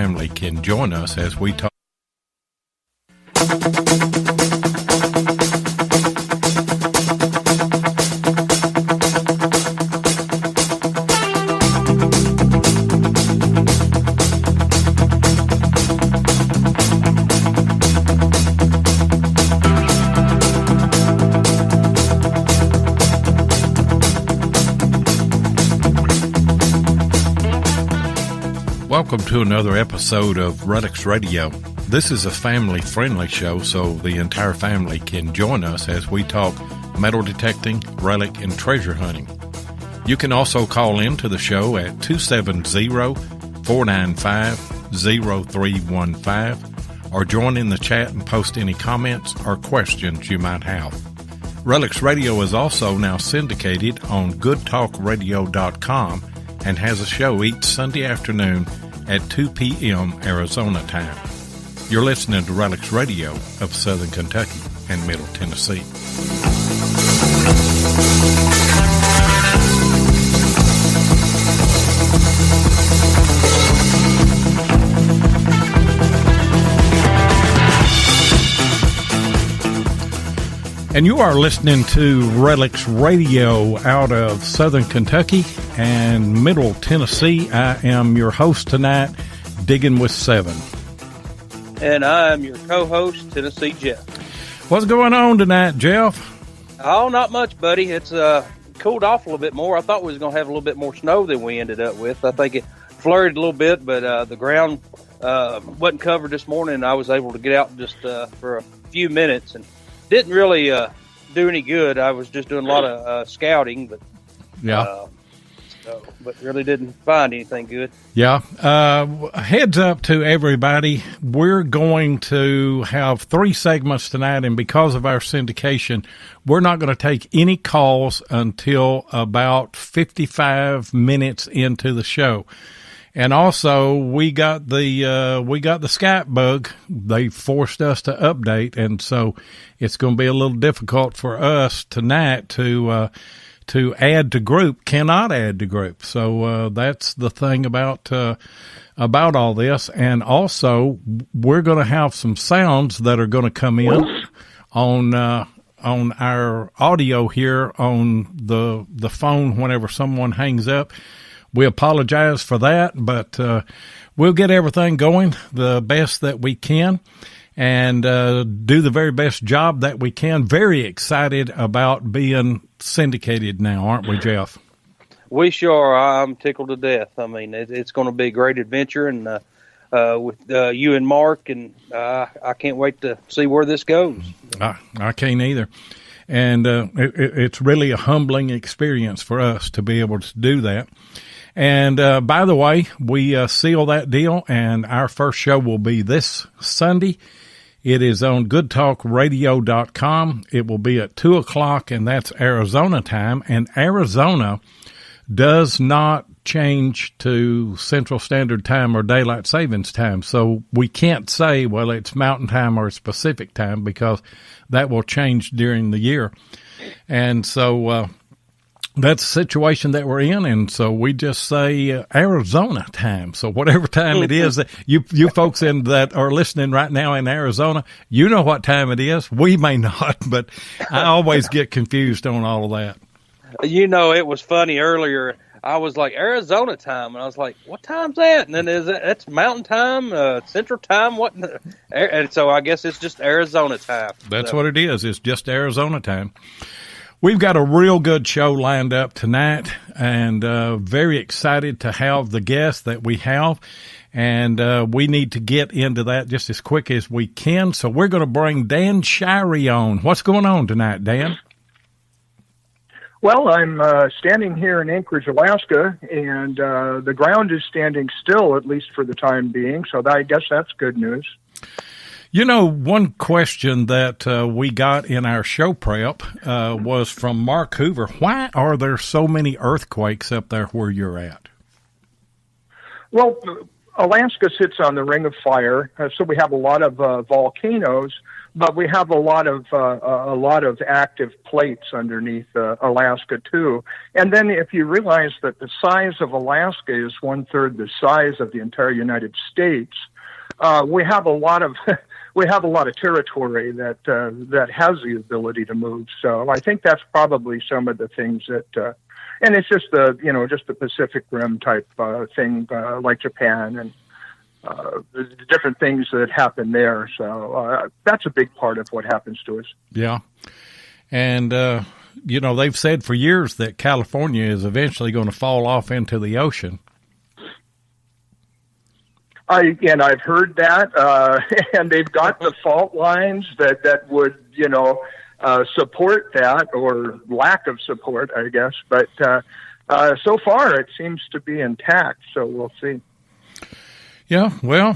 family can join us as we talk. Welcome to another episode of Relics Radio. This is a family-friendly show, so the entire family can join us as we talk metal detecting, relic, and treasure hunting. You can also call in to the show at 270-495-0315 or join in the chat and post any comments or questions you might have. Relics Radio is also now syndicated on goodtalkradio.com and has a show each Sunday afternoon at 2 p.m. Arizona time. You're listening to Relics Radio of Southern Kentucky and Middle Tennessee. And you are listening to Relics Radio out of Southern Kentucky and Middle Tennessee. I am your host tonight, Digging with Seven. And I'm your co-host, Tennessee Jeff. What's going on tonight, Jeff? Oh, not much, buddy. It's cooled off a little bit more. I thought we was going to have a little bit more snow than we ended up with. I think it flurried a little bit, but the ground wasn't covered this morning, and I was able to get out just for a few minutes and didn't really do any good. I was just doing a lot of scouting, but but really didn't find anything good. Yeah. Heads up to everybody. We're going to have 3 segments tonight, and because of our syndication, we're not going to take any calls until about 55 minutes into the show. And also, we got the Skype bug. They forced us to update, and so it's going to be a little difficult for us tonight to add to group. Cannot add to group. So that's the thing about all this. And also, we're going to have some sounds that are going to come in on our audio here on the phone whenever someone hangs up. We apologize for that, but we'll get everything going the best that we can and do the very best job that we can. Very excited about being syndicated now, aren't we, Jeff? We sure are. I'm tickled to death. I mean, it's going to be a great adventure, and with you and Mark, and I can't wait to see where this goes. I can't either. And it's really a humbling experience for us to be able to do that. And by the way, we seal that deal, and our first show will be this Sunday. It is on goodtalkradio.com. It will be at 2 o'clock, and that's Arizona time. And Arizona does not change to Central Standard Time or Daylight Savings Time. So we can't say, well, it's Mountain Time or it's Pacific Time, because that will change during the year. And so that's the situation that we're in, and so we just say Arizona time. So whatever time it is, that you folks in that are listening right now in Arizona, you know what time it is. We may not, but I always get confused on all of that. You know, it was funny earlier. I was like, Arizona time, and I was like, what time's that? And then that's Mountain Time, Central Time, what? And so I guess it's just Arizona time. That's what it is. It's just Arizona time. We've got a real good show lined up tonight, and very excited to have the guests that we have, and we need to get into that just as quick as we can. So we're going to bring Dan Shirey on. What's going on tonight, Dan? Well, I'm standing here in Anchorage, Alaska, and the ground is standing still, at least for the time being, so I guess that's good news. You know, one question that we got in our show prep was from Mark Hoover. Why are there so many earthquakes up there where you're at? Well, Alaska sits on the Ring of Fire, so we have a lot of volcanoes, but we have a lot of active plates underneath Alaska too. And then if you realize that the size of Alaska is 1/3 the size of the entire United States, we have a lot of territory that has the ability to move. So I think that's probably some of the things that. And it's just the Pacific Rim type thing, like Japan and the different things that happen there. So that's a big part of what happens to us. Yeah. And, they've said for years that California is eventually going to fall off into the ocean. I've heard that, and they've got the fault lines that would, support that, or lack of support, I guess. But so far, it seems to be intact. So we'll see. Yeah, well,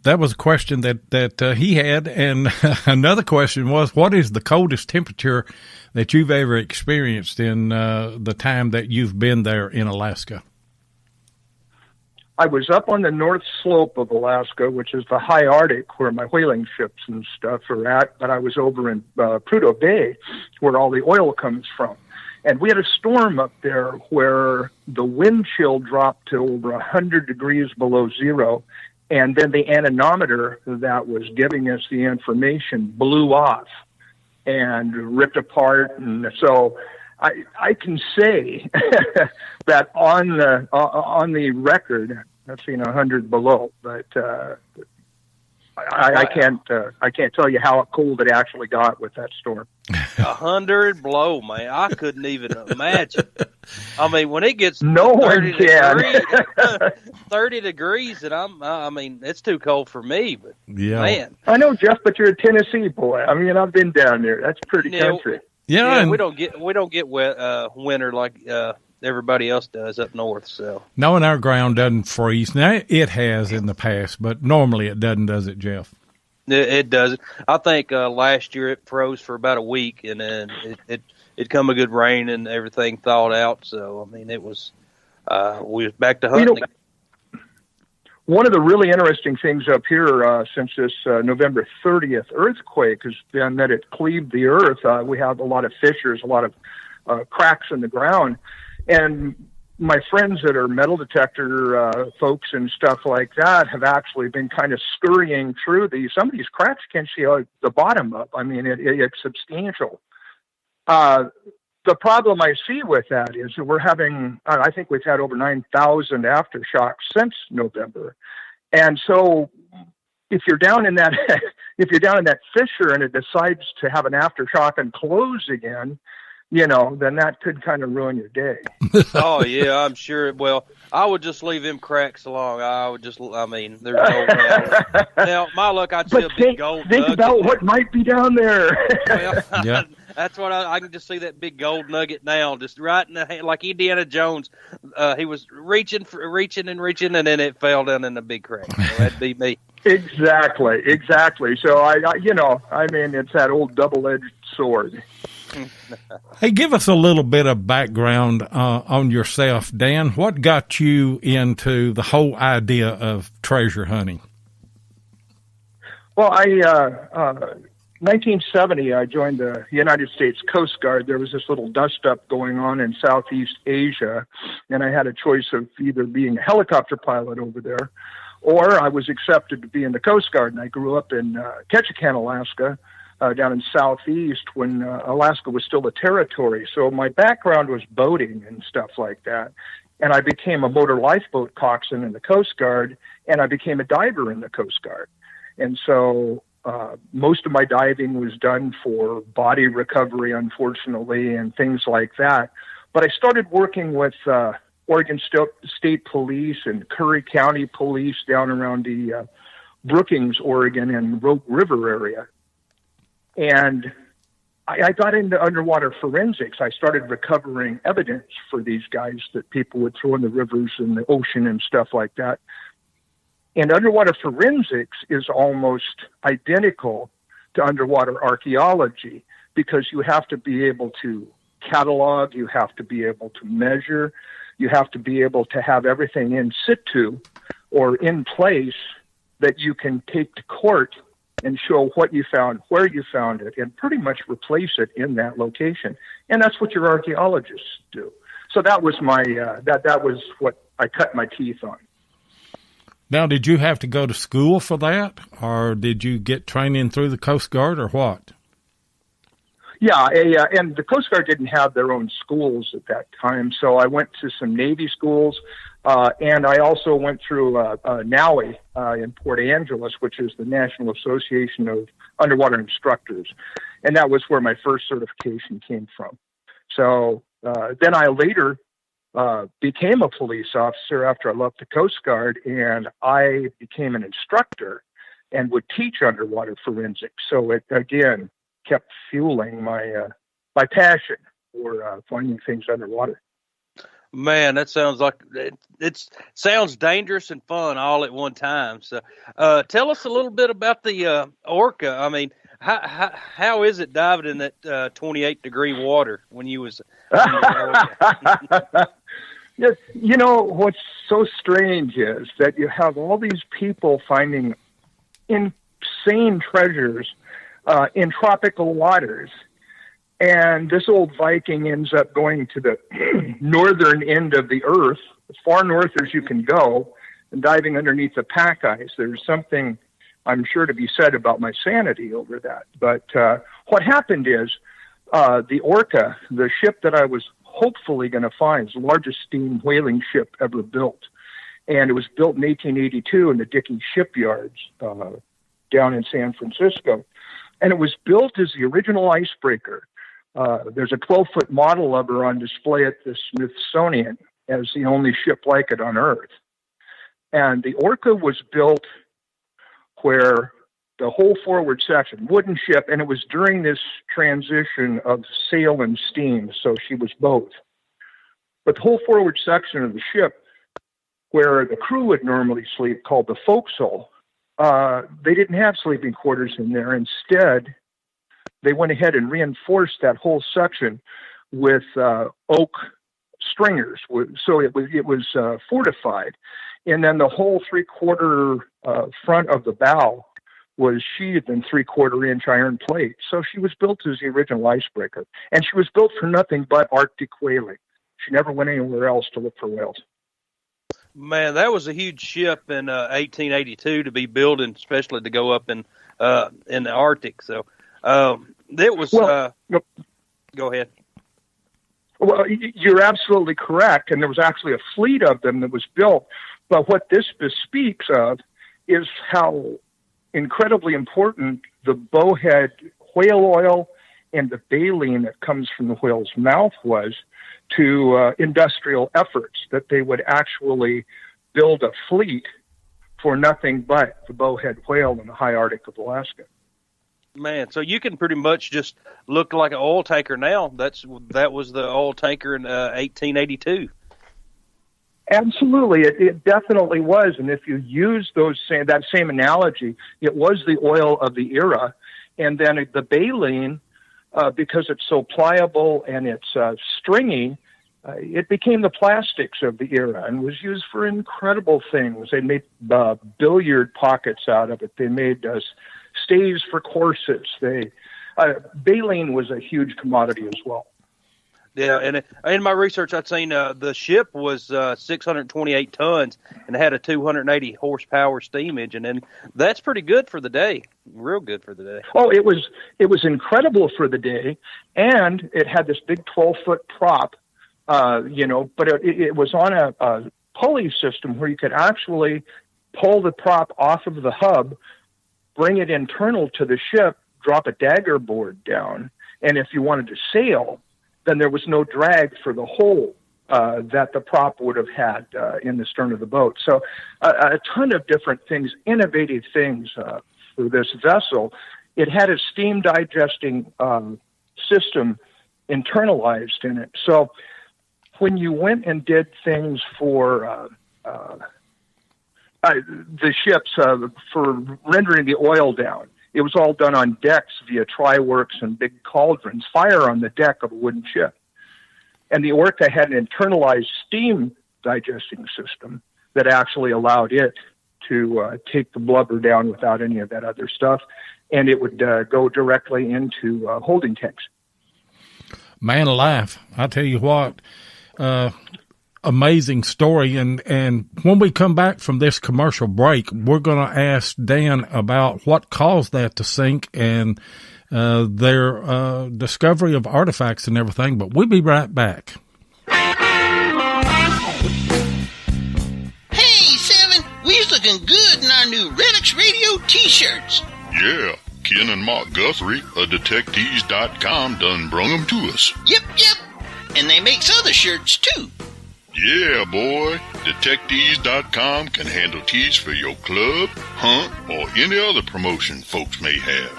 that was a question that he had, and another question was, what is the coldest temperature that you've ever experienced in the time that you've been there in Alaska? I was up on the north slope of Alaska, which is the high Arctic where my whaling ships and stuff are at, but I was over in Prudhoe Bay where all the oil comes from. And we had a storm up there where the wind chill dropped to over 100 degrees below zero, and then the anemometer that was giving us the information blew off and ripped apart. And so I can say that on the record, I've seen 100 below, but I can't tell you how cold it actually got with that storm. 100 below, man. I couldn't even imagine. I mean, when it gets 30 degrees, and it's too cold for me. But yeah, man, I know, Jeff, but you're a Tennessee boy. I mean, I've been down there. That's pretty country. Yeah, we don't get wet winter like everybody else does up north. So knowing our ground doesn't freeze. Now it has in the past, but normally it doesn't, does it, Jeff? It doesn't. I think last year it froze for about a week, and then it come a good rain and everything thawed out. So I mean, it was we was back to hunting. One of the really interesting things up here since this November 30th earthquake has been that it cleaved the earth. We have a lot of fissures, a lot of cracks in the ground. And my friends that are metal detector folks and stuff like that have actually been kind of scurrying through these. Some of these cracks can't see the bottom up. I mean, it's substantial. The problem I see with that is that we're having, I think we've had over 9,000 aftershocks since November. And so if you're down in that, fissure and it decides to have an aftershock and close again, then that could kind of ruin your day. Oh yeah, I'm sure. Well, I would just leave them cracks alone. There's no way. Now, my luck, I'd see a big gold nugget. Think about what might be down there. Well, yeah. That's what I can just see, that big gold nugget now, just right in the hand, like Indiana Jones. He was reaching, and then it fell down in the big crack. So that'd be me. Exactly. So I mean, it's that old double-edged sword. Hey, give us a little bit of background on yourself, Dan. What got you into the whole idea of treasure hunting? Well, 1970, I joined the United States Coast Guard. There was this little dust-up going on in Southeast Asia, and I had a choice of either being a helicopter pilot over there, or I was accepted to be in the Coast Guard. And I grew up in Ketchikan, Alaska, down in Southeast when Alaska was still a territory. So my background was boating and stuff like that. And I became a motor lifeboat coxswain in the Coast Guard, and I became a diver in the Coast Guard. And so most of my diving was done for body recovery, unfortunately, and things like that. But I started working with Oregon State Police and Curry County Police down around the Brookings, Oregon, and Rogue River area. And I got into underwater forensics. I started recovering evidence for these guys that people would throw in the rivers and the ocean and stuff like that. And underwater forensics is almost identical to underwater archaeology because you have to be able to catalog, you have to be able to measure, you have to be able to have everything in situ or in place that you can take to court and show what you found, where you found it, and pretty much replace it in that location. And that's what your archaeologists do. So that was my that was what I cut my teeth on. Now, did you have to go to school for that, or did you get training through the Coast Guard, or what? Yeah, and the Coast Guard didn't have their own schools at that time, so I went to some Navy schools, and I also went through NAUI in Port Angeles, which is the National Association of Underwater Instructors, and that was where my first certification came from. So then I later became a police officer after I left the Coast Guard, and I became an instructor and would teach underwater forensics. So it, again, kept fueling my passion for finding things underwater. Man, that sounds like it sounds dangerous and fun all at one time. So, tell us a little bit about the ORCA. I mean, how is it diving in that 28-degree water when you was? Yes, you know what's so strange is that you have all these people finding insane treasures in tropical waters. And this old Viking ends up going to the northern end of the earth, as far north as you can go, and diving underneath the pack ice. There's something, I'm sure, to be said about my sanity over that. But what happened is the ORCA, the ship that I was hopefully going to find, is the largest steam whaling ship ever built. And it was built in 1882 in the Dickey shipyards down in San Francisco. And it was built as the original icebreaker. There's a 12-foot model of her on display at the Smithsonian as the only ship like it on Earth. And the ORCA was built where the whole forward section, wooden ship, and it was during this transition of sail and steam, so she was both. But the whole forward section of the ship, where the crew would normally sleep, called the forecastle, they didn't have sleeping quarters in there. Instead, they went ahead and reinforced that whole section with oak stringers, so it was fortified. And then the whole 3/4 front of the bow was sheathed in 3/4 inch iron plate. So she was built as the original icebreaker, and she was built for nothing but Arctic whaling. She never went anywhere else to look for whales. Man, that was a huge ship in 1882 to be building, especially to go up in the Arctic. So it was. Go ahead. Well, you're absolutely correct, and there was actually a fleet of them that was built. But what this bespeaks of is how incredibly important the bowhead whale oil and the baleen that comes from the whale's mouth was to industrial efforts, that they would actually build a fleet for nothing but the bowhead whale in the high Arctic of Alaska. Man, so you can pretty much just look like an oil tanker now. That was the oil tanker in 1882. Absolutely, it definitely was. And if you use that same analogy, it was the oil of the era. And then the baleen, because it's so pliable and it's stringy, it became the plastics of the era and was used for incredible things. They made billiard pockets out of it. They made stays for corsets. Baleen was a huge commodity as well. Yeah, and in my research, I'd seen the ship was 628 tons and had a 280 horsepower steam engine, and that's pretty good for the day. Real good for the day. Oh, it was incredible for the day, and it had this big 12-foot prop, but it was on a pulley system where you could actually pull the prop off of the hub, bring it internal to the ship, drop a dagger board down, and if you wanted to sail, then there was no drag for the hole that the prop would have had in the stern of the boat. So a ton of different things, innovative things for this vessel. It had a steam digesting system internalized in it. So when you went and did things for the ships for rendering the oil down, it was all done on decks via try-works and big cauldrons, fire on the deck of a wooden ship. And the ORCA had an internalized steam digesting system that actually allowed it to take the blubber down without any of that other stuff. And it would go directly into holding tanks. Man alive, I tell you what, amazing story. And when we come back from this commercial break, we're going to ask Dan about what caused that to sink and their discovery of artifacts and everything. But we'll be right back. Hey, Seven, we's looking good in our new Redux Radio t-shirts. Yeah, Ken and Mark Guthrie of DetectiveTees.com done brung them to us. Yep. And they makes other shirts, too. Yeah, boy. DetectiveTees.com can handle tees for your club, hunt, or any other promotion folks may have.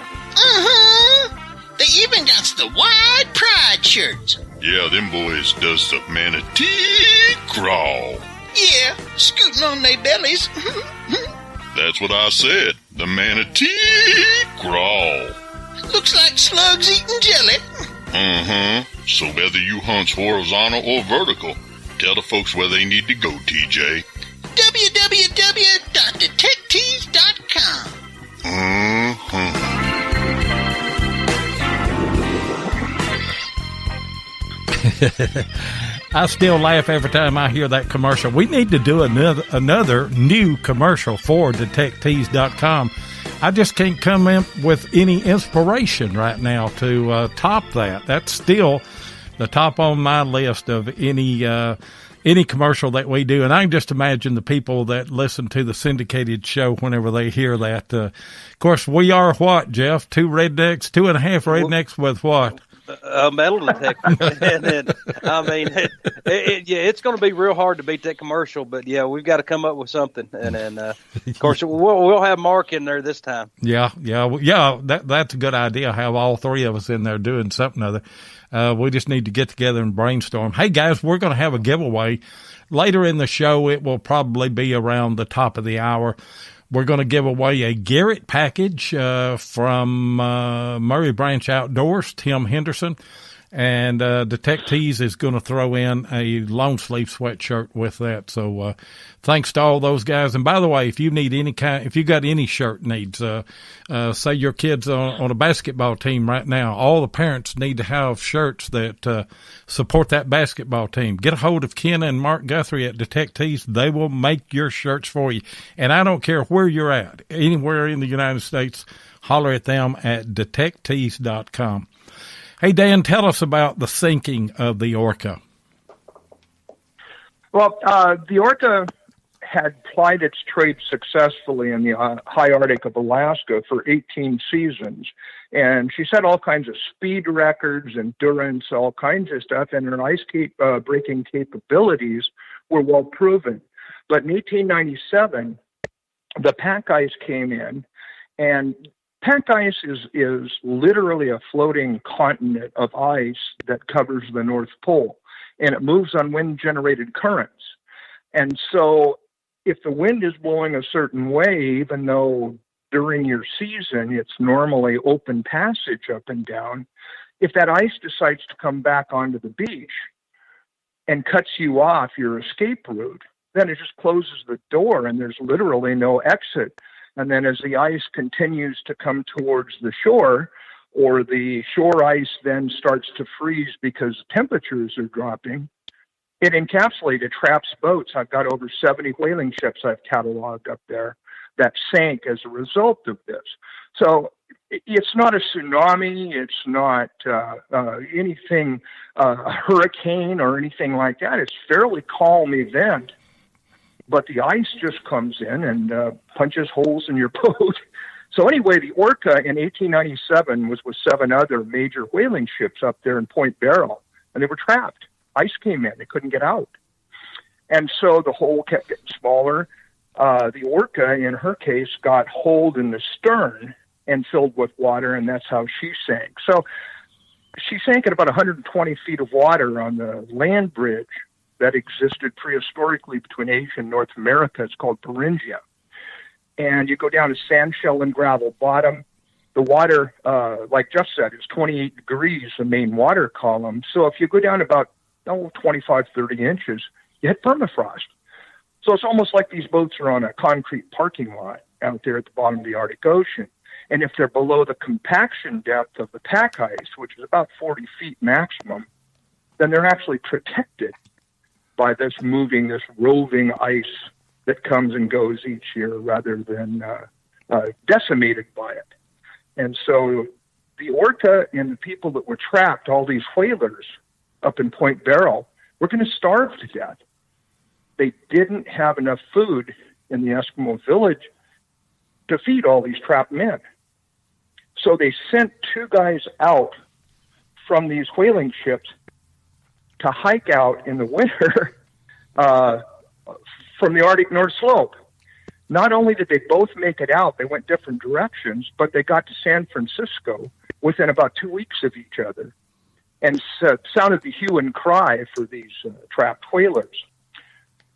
They even got the Wide Pride shirts. Yeah, them boys does the manatee crawl. Yeah, scooting on their bellies. That's what I said. The manatee crawl. Looks like slugs eating jelly. So whether you hunt horizontal or vertical, tell the folks where they need to go, TJ. www.detectivetees.com. I still laugh every time I hear that commercial. We need to do another new commercial for DetectiveTees.com. I just can't come in with any inspiration right now to top that. That's still the top on my list of any commercial that we do. And I can just imagine the people that listen to the syndicated show whenever they hear that. Of course, we are what, Jeff? 2.5 rednecks with what? A metal detector. And then, I mean, it's going to be real hard to beat that commercial, but yeah, we've got to come up with something. And then, of course, we'll have Mark in there this time. Yeah. That's a good idea. Have all three of us in there doing something other. We just need to get together and brainstorm. Hey guys, we're going to have a giveaway later in the show. It will probably be around the top of the hour. We're going to give away a Garrett package from Murray Branch Outdoors, Tim Henderson. And Detectives is going to throw in a long sleeve sweatshirt with that. So thanks to all those guys. And by the way, if you need if you got any shirt needs, say your kids on a basketball team right now, all the parents need to have shirts that support that basketball team. Get a hold of Ken and Mark Guthrie at Detectives. They will make your shirts for you. And I don't care where you're at, anywhere in the United States, holler at them at detectives.com. Hey, Dan, tell us about the sinking of the ORCA. Well, the ORCA had plied its trade successfully in the high Arctic of Alaska for 18 seasons. And she set all kinds of speed records, endurance, all kinds of stuff. And her ice breaking capabilities were well proven. But in 1897, the pack ice came in, and pack ice is literally a floating continent of ice that covers the North Pole, and it moves on wind-generated currents. And so if the wind is blowing a certain way, even though during your season it's normally open passage up and down, if that ice decides to come back onto the beach and cuts you off your escape route, then it just closes the door and there's literally no exit. And then as the ice continues to come towards the shore, or the shore ice then starts to freeze because temperatures are dropping, it encapsulated, traps boats. I've got over 70 whaling ships I've cataloged up there that sank as a result of this. So it's not a tsunami. It's not anything, a hurricane or anything like that. It's a fairly calm event. But the ice just comes in and punches holes in your boat. So anyway, the ORCA in 1897 was with 7 other major whaling ships up there in Point Barrow, and they were trapped. Ice came in. They couldn't get out. And so the hole kept getting smaller. The ORCA, in her case, got holed in the stern and filled with water, and that's how she sank. So she sank at about 120 feet of water on the land bridge that existed prehistorically between Asia and North America. It's called Beringia. And you go down to sand shell and gravel bottom. The water, like Jeff said, is 28 degrees, the main water column. So if you go down about 25, 30 inches, you hit permafrost. So it's almost like these boats are on a concrete parking lot out there at the bottom of the Arctic Ocean. And if they're below the compaction depth of the pack ice, which is about 40 feet maximum, then they're actually protected by this roving ice that comes and goes each year rather than decimated by it. And so the orca and the people that were trapped, all these whalers up in Point Barrow, were going to starve to death. They didn't have enough food in the Eskimo village to feed all these trapped men. So they sent 2 guys out from these whaling ships to hike out in the winter from the Arctic North Slope. Not only did they both make it out, they went different directions, but they got to San Francisco within about 2 weeks of each other and sounded the hue and cry for these trapped whalers.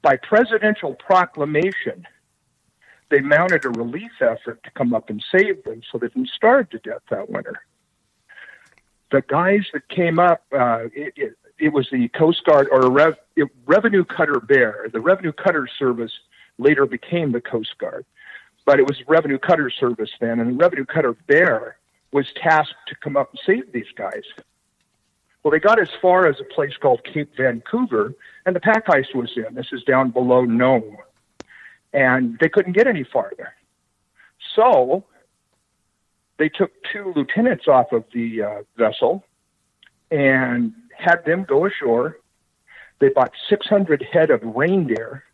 By presidential proclamation, they mounted a relief effort to come up and save them so they didn't starve to death that winter. The guys that came up, it was the Coast Guard or Revenue Cutter Bear. The Revenue Cutter Service later became the Coast Guard, but it was Revenue Cutter Service then, and the Revenue Cutter Bear was tasked to come up and save these guys. Well, they got as far as a place called Cape Vancouver, and the pack ice was in. This is down below Nome, and they couldn't get any farther. So they took 2 lieutenants off of the vessel and had them go ashore. They bought 600 head of reindeer.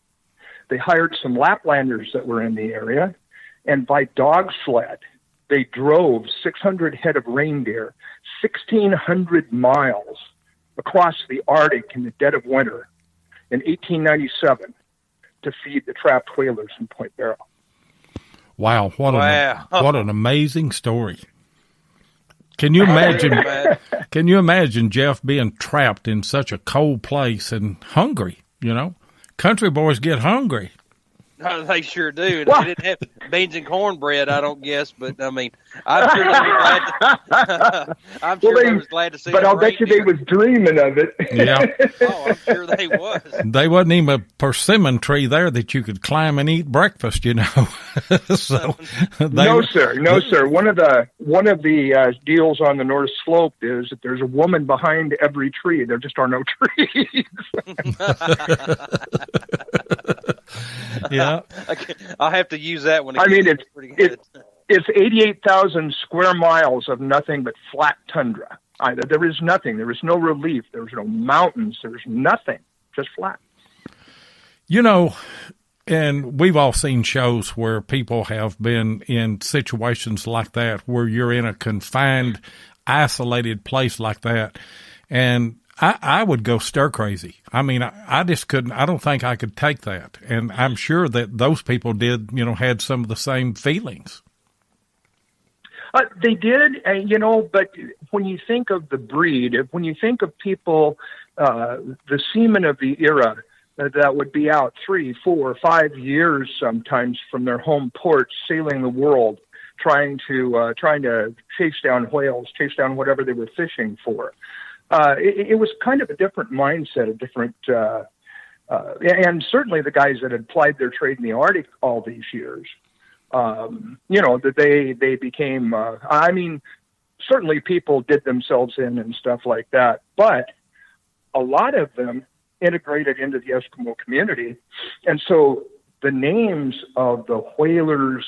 They hired some Laplanders that were in the area, and by dog sled, they drove 600 head of reindeer 1,600 miles across the Arctic in the dead of winter in 1897 to feed the trapped whalers in Point Barrow. Wow, what an amazing story. Can you imagine Can you imagine, Jeff, being trapped in such a cold place and hungry, you know? Country boys get hungry. They sure do. They didn't have beans and cornbread, I don't guess, but I mean, I'm sure they were glad to see. But I'll bet you they was dreaming of it. Yeah. Oh, I'm sure they was. They wasn't even a persimmon tree there that you could climb and eat breakfast, you know. So no, sir. One of the deals on the North Slope is that there's a woman behind every tree. There just are no trees. Yeah. I'll have to use that one. I mean, pretty good. It's 88,000 square miles of nothing but flat tundra. There is nothing. There is no relief. There's no mountains. There's nothing. Just flat. You know, and we've all seen shows where people have been in situations like that, where you're in a confined, isolated place like that. And I would go stir crazy. I mean, I just couldn't, I don't think I could take that. And I'm sure that those people did, you know, had some of the same feelings. They did, you know, but when you think of the breed, when you think of people, the seamen of the era that would be out 3, 4, 5 years sometimes from their home ports, sailing the world, trying to chase down whales, chase down whatever they were fishing for. It was kind of a different mindset, and certainly the guys that had plied their trade in the Arctic all these years, you know, that they became, I mean, certainly people did themselves in and stuff like that, but a lot of them integrated into the Eskimo community. And so the names of the whalers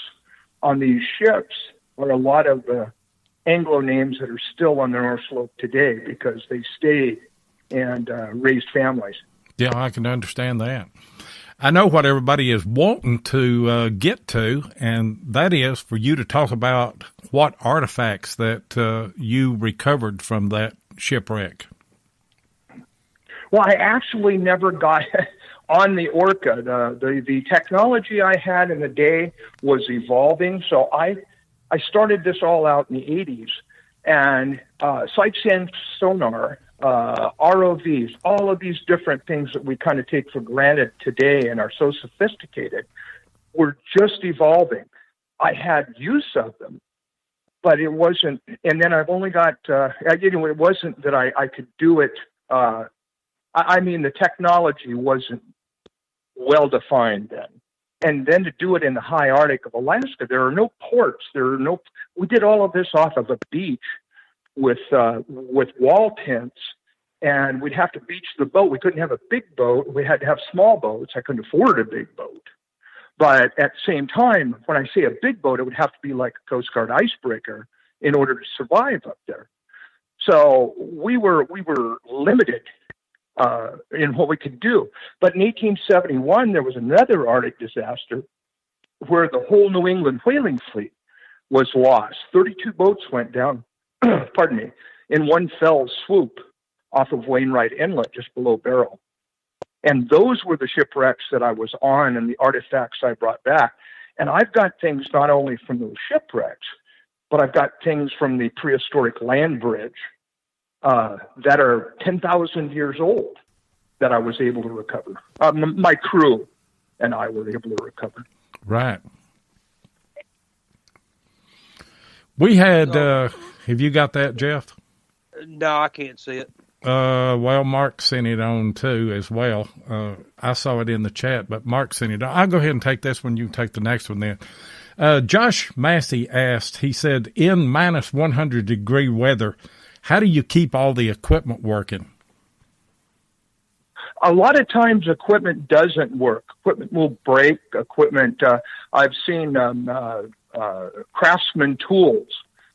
on these ships are a lot of the Anglo names that are still on the North Slope today because they stayed and raised families. Yeah, I can understand that. I know what everybody is wanting to get to, and that is for you to talk about what artifacts that you recovered from that shipwreck. Well, I actually never got on the Orca. The technology I had in the day was evolving, so I started this all out in the 80s, and side scan sonar, ROVs, all of these different things that we kind of take for granted today and are so sophisticated were just evolving. I had use of them, but it wasn't, and then I've only got, it wasn't that I could do it. I mean, the technology wasn't well defined then. And then to do it in the high Arctic of Alaska, there are no ports. We did all of this off of a beach with wall tents, and we'd have to beach the boat. We couldn't have a big boat. We had to have small boats. I couldn't afford a big boat. But at the same time, when I say a big boat, it would have to be like a Coast Guard icebreaker in order to survive up there. So we were limited in what we could do. But in 1871, there was another Arctic disaster where the whole New England whaling fleet was lost. 32 boats went down, pardon me, in one fell swoop off of Wainwright Inlet, just below Barrow. And those were the shipwrecks that I was on and the artifacts I brought back. And I've got things not only from those shipwrecks, but I've got things from the prehistoric land bridge that are 10,000 years old that I was able to recover. My crew and I were able to recover. Right. We had, have you got that, Jeff? No, I can't see it. Well, Mark sent it on too as well. I saw it in the chat, but Mark sent it on. I'll go ahead and take this one. You can take the next one then. Josh Massey asked, he said, in minus 100 degree weather, how do you keep all the equipment working? A lot of times equipment doesn't work. Equipment will break. I've seen Craftsman tools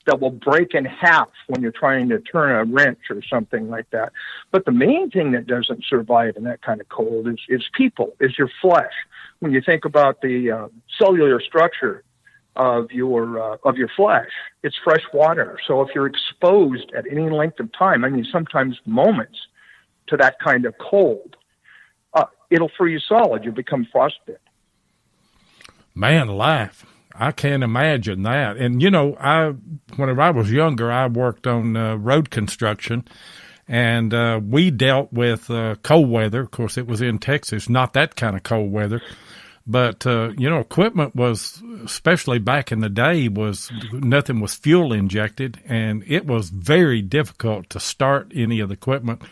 that will break in half when you're trying to turn a wrench or something like that. But the main thing that doesn't survive in that kind of cold is people, is your flesh. When you think about the cellular structure of your flesh, it's fresh water. So if you're exposed at any length of time, I mean, sometimes moments, to that kind of cold, it'll freeze solid. You'll become frostbitten. Man alive. I can't imagine that. And, you know, whenever I was younger, I worked on road construction, and we dealt with cold weather. Of course, it was in Texas, not that kind of cold weather. But, you know, equipment was, especially back in the day, nothing was fuel injected, and it was very difficult to start any of the equipment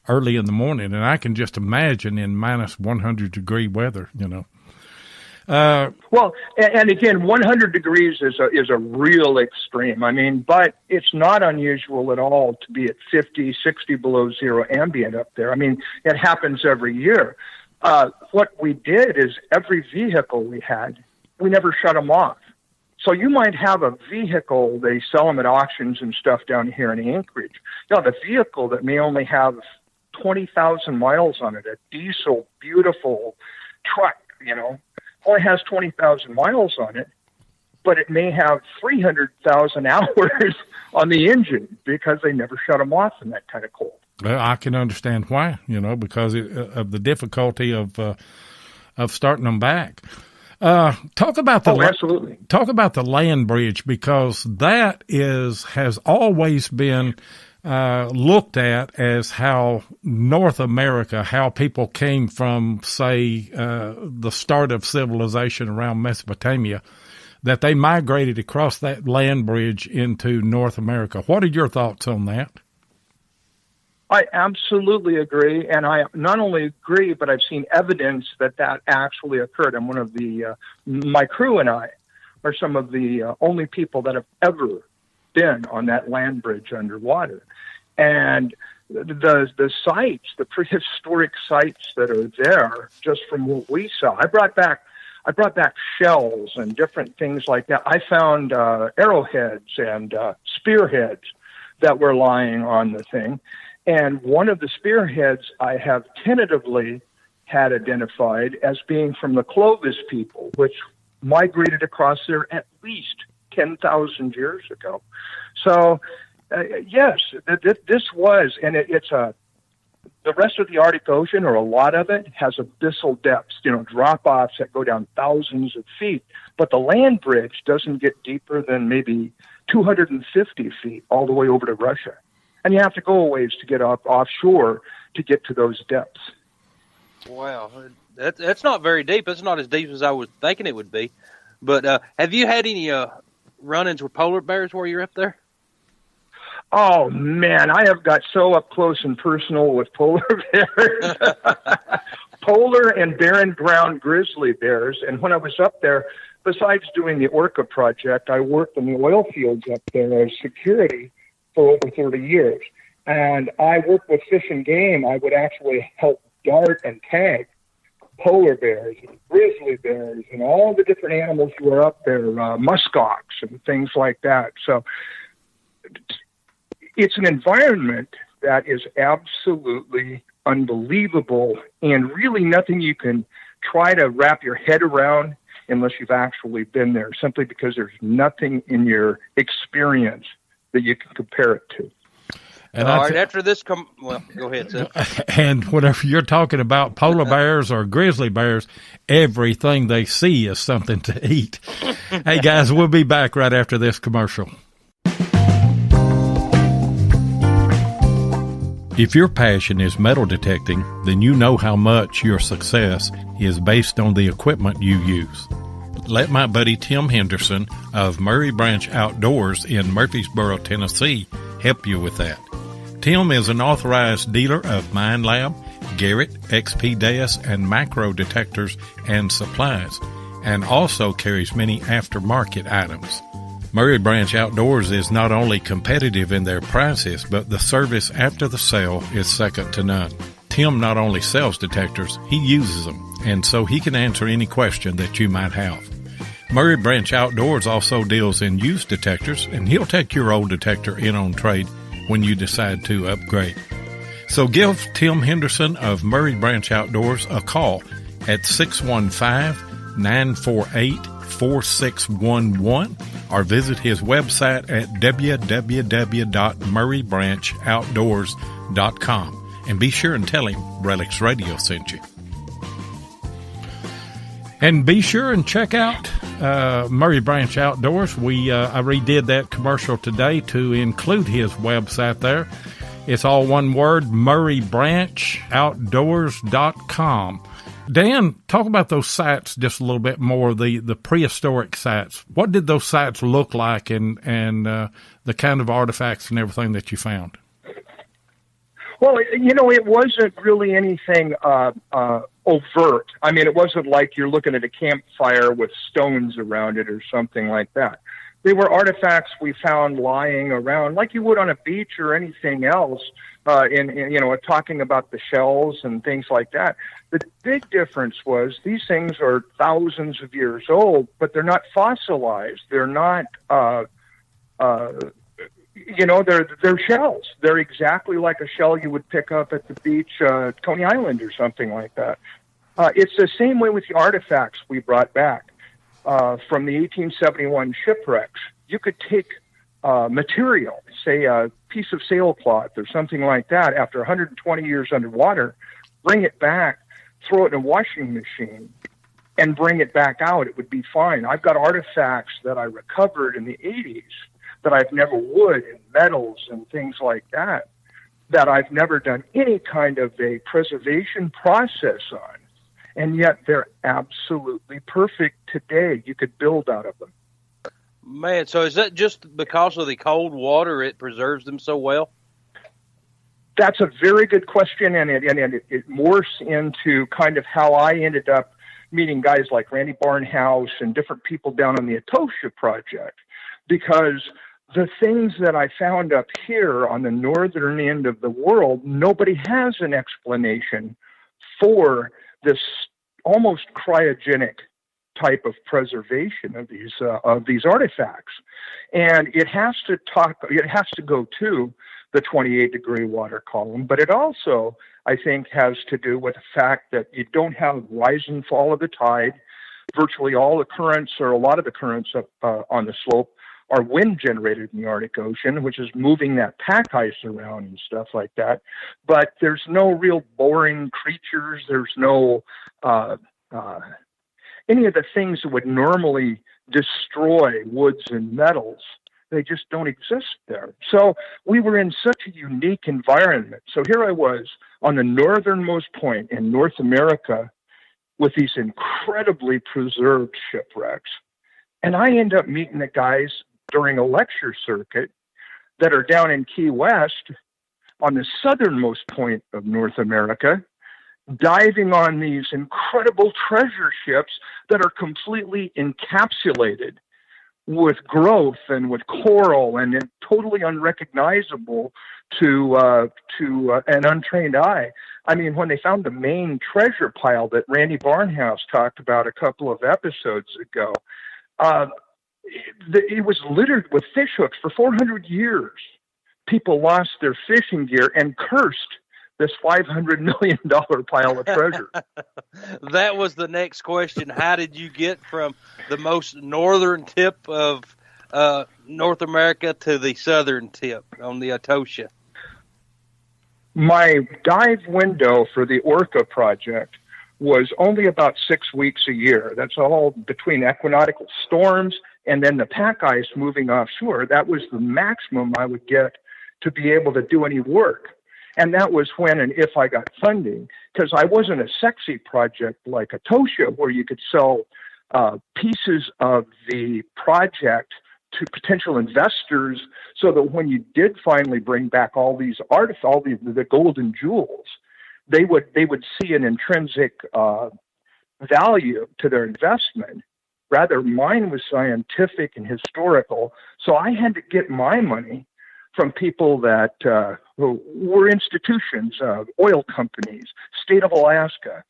early in the morning. And I can just imagine in minus 100 degree weather, you know. Well, and again, 100 degrees is a real extreme. I mean, but it's not unusual at all to be at 50, 60 below zero ambient up there. I mean, it happens every year. What we did is every vehicle we had, we never shut them off. So you might have a vehicle, they sell them at auctions and stuff down here in Anchorage. You know, the vehicle that may only have 20,000 miles on it, a diesel, beautiful truck, you know, only has 20,000 miles on it, but it may have 300,000 hours on the engine because they never shut them off in that kind of cold. Well, I can understand why, you know, because of the difficulty of starting them back. Talk about absolutely. Talk about the land bridge, because that has always been looked at as how North America, how people came from, say, the start of civilization around Mesopotamia, that they migrated across that land bridge into North America. What are your thoughts on that? I absolutely agree, and I not only agree, but I've seen evidence that actually occurred. And one of my crew and I are some of the only people that have ever been on that land bridge underwater. And the sites, the prehistoric sites that are there, just from what we saw, I brought back shells and different things like that. I found arrowheads and spearheads that were lying on the thing. And one of the spearheads I have tentatively had identified as being from the Clovis people, which migrated across there at least 10,000 years ago. So, yes, this was, and it's the rest of the Arctic Ocean, or a lot of it, has abyssal depths, you know, drop-offs that go down thousands of feet. But the land bridge doesn't get deeper than maybe 250 feet all the way over to Russia. And you have to go a ways to get offshore to get to those depths. Wow, that's not very deep. It's not as deep as I was thinking it would be. But have you had any run-ins with polar bears while you're up there? Oh, man, I have got so up close and personal with polar bears. polar and barren ground grizzly bears. And when I was up there, besides doing the ORCA project, I worked in the oil fields up there as security for over 30 years. And I worked with Fish and Game. I would actually help dart and tag polar bears and grizzly bears and all the different animals who are up there, muskox and things like that. So it's an environment that is absolutely unbelievable and really nothing you can try to wrap your head around unless you've actually been there, simply because there's nothing in your experience that you can compare it to. And all right, after this, well, go ahead, Seth. And whenever you're talking about polar bears or grizzly bears, everything they see is something to eat. Hey, guys, we'll be back right after this commercial. If your passion is metal detecting, then you know how much your success is based on the equipment you use. Let my buddy Tim Henderson of Murray Branch Outdoors in Murfreesboro, Tennessee, help you with that. Tim is an authorized dealer of Mine Lab, Garrett, XP-DES, and macro detectors and supplies, and also carries many aftermarket items. Murray Branch Outdoors is not only competitive in their prices, but the service after the sale is second to none. Tim not only sells detectors, he uses them, and so he can answer any question that you might have. Murray Branch Outdoors also deals in used detectors, and he'll take your old detector in on trade when you decide to upgrade. So give Tim Henderson of Murray Branch Outdoors a call at 615-948-4611 or visit his website at www.murraybranchoutdoors.com and be sure and tell him Relics Radio sent you. And be sure and check out Murray Branch Outdoors. I redid that commercial today to include his website there. It's all one word, murraybranchoutdoors.com. Dan, talk about those sites just a little bit more, the prehistoric sites. What did those sites look like and the kind of artifacts and everything that you found? Well, it wasn't really anything overt. I mean, it wasn't like you're looking at a campfire with stones around it or something like that. They were artifacts we found lying around like you would on a beach or anything else, talking about the shells and things like that. The big difference was these things are thousands of years old, but they're not fossilized. They're not, they're shells. They're exactly like a shell you would pick up at the beach, Coney Island or something like that. It's the same way with the artifacts we brought back from the 1871 shipwrecks. You could take material, say a piece of sailcloth or something like that, after 120 years underwater, bring it back, throw it in a washing machine, and bring it back out. It would be fine. I've got artifacts that I recovered in the 80s that I've never wood and metals and things like that I've never done any kind of a preservation process on. And yet they're absolutely perfect today. You could build out of them. Man, so is that just because of the cold water it preserves them so well? That's a very good question, and it morphs into kind of how I ended up meeting guys like Randy Barnhouse and different people down on the Atocha Project, because the things that I found up here on the northern end of the world, nobody has an explanation for this almost cryogenic type of preservation of these artifacts. And it has to go to the 28-degree water column, but it also, I think, has to do with the fact that you don't have rise and fall of the tide. Virtually all the currents, or a lot of the currents up on the slope, are wind generated in the Arctic Ocean, which is moving that pack ice around and stuff like that. But there's no real boring creatures. There's no any of the things that would normally destroy woods and metals. They just don't exist there. So we were in such a unique environment. So here I was on the northernmost point in North America with these incredibly preserved shipwrecks. And I end up meeting the guys during a lecture circuit that are down in Key West on the southernmost point of North America. diving on these incredible treasure ships that are completely encapsulated with growth and with coral and totally unrecognizable to an untrained eye. I mean, when they found the main treasure pile that Randy Barnhouse talked about a couple of episodes ago, it was littered with fish hooks for 400 years. People lost their fishing gear and cursed this $500 million pile of treasure. That was the next question. How did you get from the most northern tip of North America to the southern tip on the Atocha? My dive window for the ORCA project was only about 6 weeks a year. That's all between equinoctial storms and then the pack ice moving offshore. That was the maximum I would get to be able to do any work. And that was when and if I got funding, because I wasn't a sexy project like Atocha, where you could sell pieces of the project to potential investors, so that when you did finally bring back all these artifacts, all the golden jewels, they would see an intrinsic value to their investment. Rather, mine was scientific and historical, so I had to get my money from people that were institutions, oil companies, state of Alaska,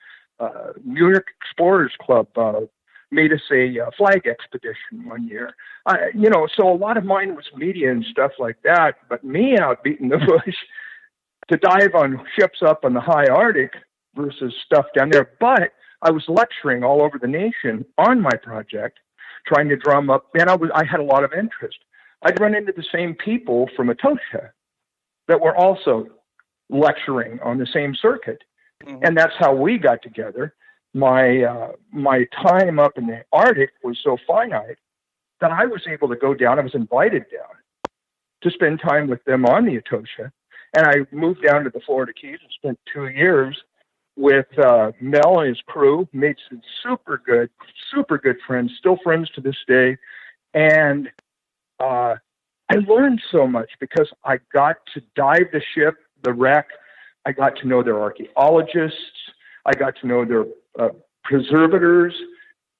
New York Explorers Club made us a flag expedition one year. So a lot of mine was media and stuff like that, but me out beating the bush to dive on ships up in the high Arctic versus stuff down there. But I was lecturing all over the nation on my project, trying to drum up, and I had a lot of interest. I'd run into the same people from Atocha that were also lecturing on the same circuit. Mm-hmm. And that's how we got together. My time up in the Arctic was so finite that I was able to go down. I was invited down to spend time with them on the Atocha. And I moved down to the Florida Keys and spent 2 years with Mel and his crew, made some super good friends, still friends to this day. And I learned so much because I got to dive the ship, the wreck. I got to know their archaeologists. I got to know their preservators.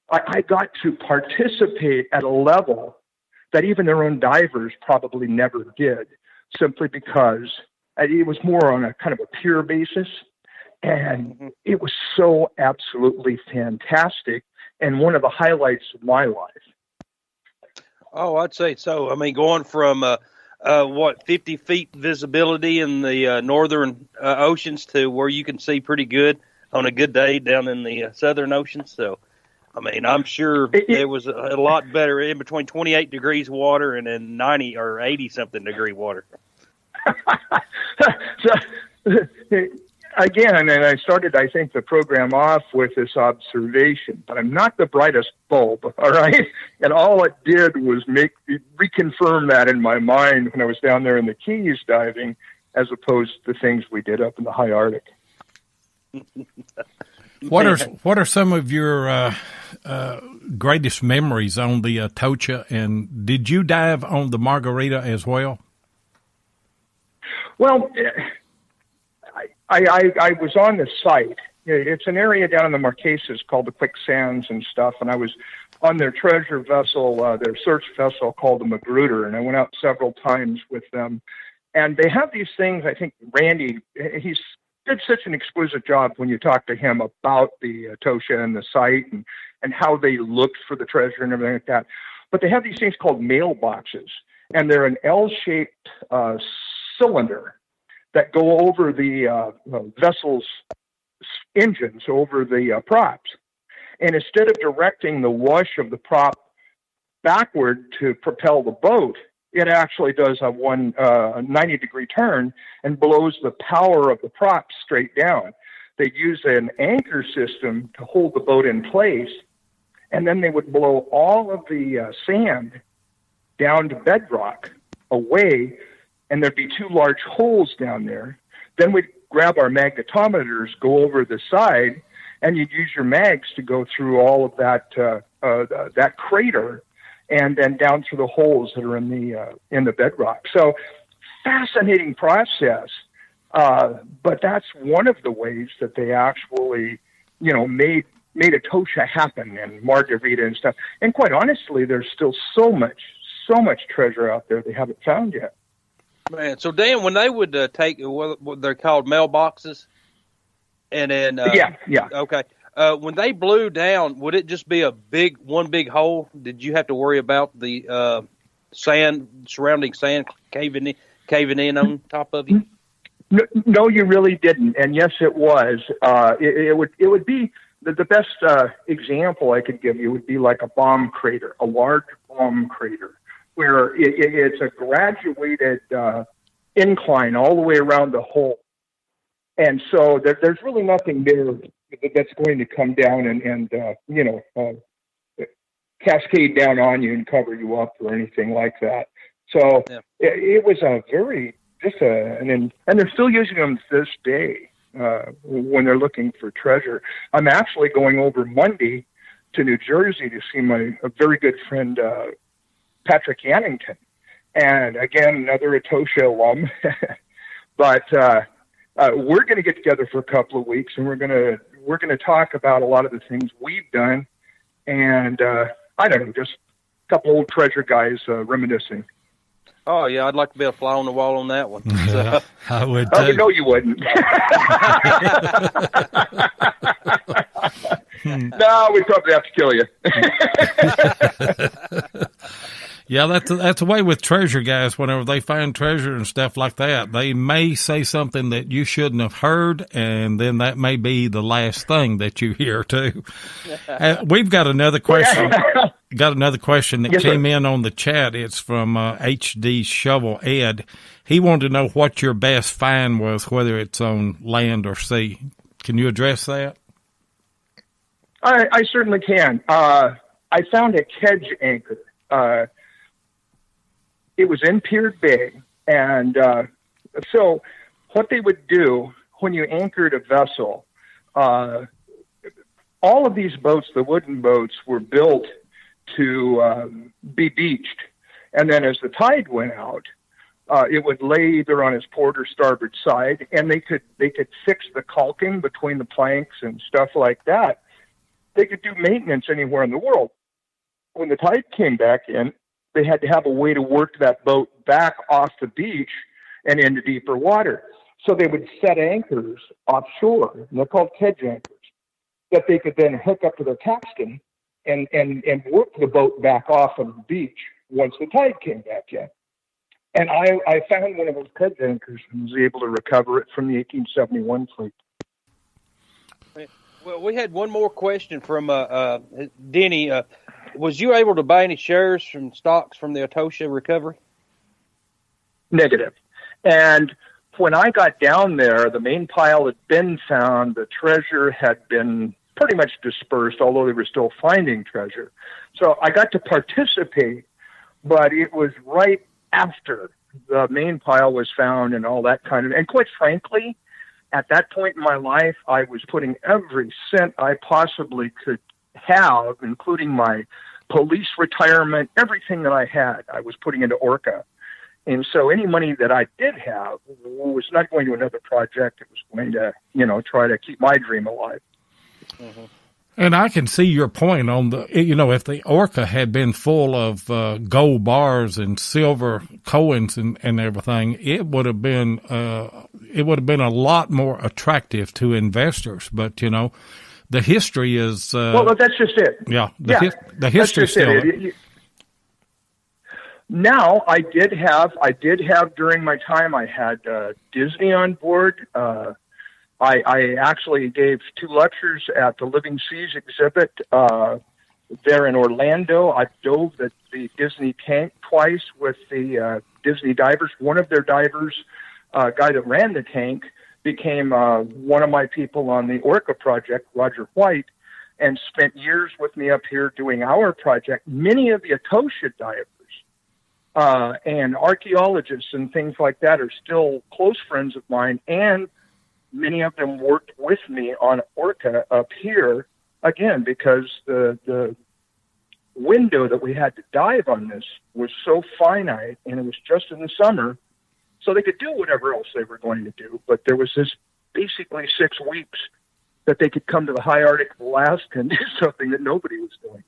I got to participate at a level that even their own divers probably never did, simply because it was more on a kind of a peer basis. And it was so absolutely fantastic and one of the highlights of my life. Oh, I'd say so. I mean, going from 50 feet visibility in the northern oceans to where you can see pretty good on a good day down in the southern ocean. So, I mean, I'm sure it was a lot better in between 28 degrees water and then 90 or 80 something degree water. Again, and I started, I think, the program off with this observation, but I'm not the brightest bulb, all right? And all it did was reconfirm that in my mind when I was down there in the Keys diving, as opposed to the things we did up in the high Arctic. What are some of your greatest memories on the Atocha, and did you dive on the Margarita as well? Well, I was on the site. It's an area down in the Marquesas called the Quicksands and stuff, and I was on their treasure vessel, their search vessel called the Magruder, and I went out several times with them. And they have these things, I think Randy, he did such an exquisite job when you talk to him about the Atocha and the site and how they looked for the treasure and everything like that. But they have these things called mailboxes, and they're an L-shaped cylinder that go over the vessel's engines, over the props. And instead of directing the wash of the prop backward to propel the boat, it actually does a 90-degree turn and blows the power of the prop straight down. They use an anchor system to hold the boat in place, and then they would blow all of the sand down to bedrock away, and there'd be two large holes down there. Then we'd grab our magnetometers, go over the side, and you'd use your mags to go through all of that crater, and then down through the holes that are in the bedrock. So, fascinating process. But that's one of the ways that they actually, made Atocha happen, and Margarita and stuff. And quite honestly, there's still so much treasure out there they haven't found yet. Man, so Dan, when they would take what they're called mailboxes, and then yeah, okay, when they blew down, would it just be one big hole? Did you have to worry about the surrounding sand caving in on top of you? No, you really didn't. And yes, it was. It would be the best example I could give you would be like a bomb crater, a large bomb crater, where it's a graduated incline all the way around the hole. And so there's really nothing there that's going to come down and cascade down on you and cover you up or anything like that. So it was a very, and they're still using them to this day when they're looking for treasure. I'm actually going over Monday to New Jersey to see a very good friend, Patrick Yannington. And again, another Atocha alum. But we're going to get together for a couple of weeks, and we're going to talk about a lot of the things we've done. And I don't know, just a couple old treasure guys reminiscing. Oh, yeah, I'd like to be a fly on the wall on that one. Yeah, I would too. Oh, no, you wouldn't. No, we'd probably have to kill you. Yeah, that's the way with treasure guys. Whenever they find treasure and stuff like that, they may say something that you shouldn't have heard, and then that may be the last thing that you hear too. We've got another question. Got another question that came in on the chat. It's from HD Shovel Ed. He wanted to know what your best find was, whether it's on land or sea. Can you address that? I certainly can. I found a kedge anchor. It was in Pier Bay, and so what they would do when you anchored a vessel, all of these boats, the wooden boats, were built to be beached, and then as the tide went out, it would lay either on its port or starboard side, and they could fix the caulking between the planks and stuff like that. They could do maintenance anywhere in the world. When the tide came back in, they had to have a way to work that boat back off the beach and into deeper water. So they would set anchors offshore, and they're called kedge anchors, that they could then hook up to their capstan and work the boat back off of the beach once the tide came back in. And I found one of those kedge anchors and was able to recover it from the 1871 fleet. Well, we had one more question from Denny. Was you able to buy any shares from stocks from the Atocha recovery? Negative. And when I got down there, the main pile had been found. The treasure had been pretty much dispersed, although they were still finding treasure. So I got to participate, but it was right after the main pile was found and all that kind of, and quite frankly, at that point in my life, I was putting every cent I possibly could have, including my police retirement, everything that I had, I was putting into ORCA. And so any money that I did have was not going to another project. It was going to, try to keep my dream alive. Mm-hmm. And I can see your point on the, if the ORCA had been full of gold bars and silver coins and everything, it would have been a lot more attractive to investors. But the history is well, that's just it. Yeah, the history is still. Now I did have during my time, I had Disney on board. I actually gave 2 lectures at the Living Seas exhibit there in Orlando. I dove the Disney tank twice with the Disney divers. One of their divers, guy that ran the tank, became one of my people on the ORCA Project, Roger White, and spent years with me up here doing our project. Many of the Atocha divers and archaeologists and things like that are still close friends of mine, and many of them worked with me on ORCA up here, again, because the window that we had to dive on this was so finite, and it was just in the summer, So they could do whatever else they were going to do, but there was this basically 6 weeks that they could come to the high Arctic of Alaska and do something that nobody was doing.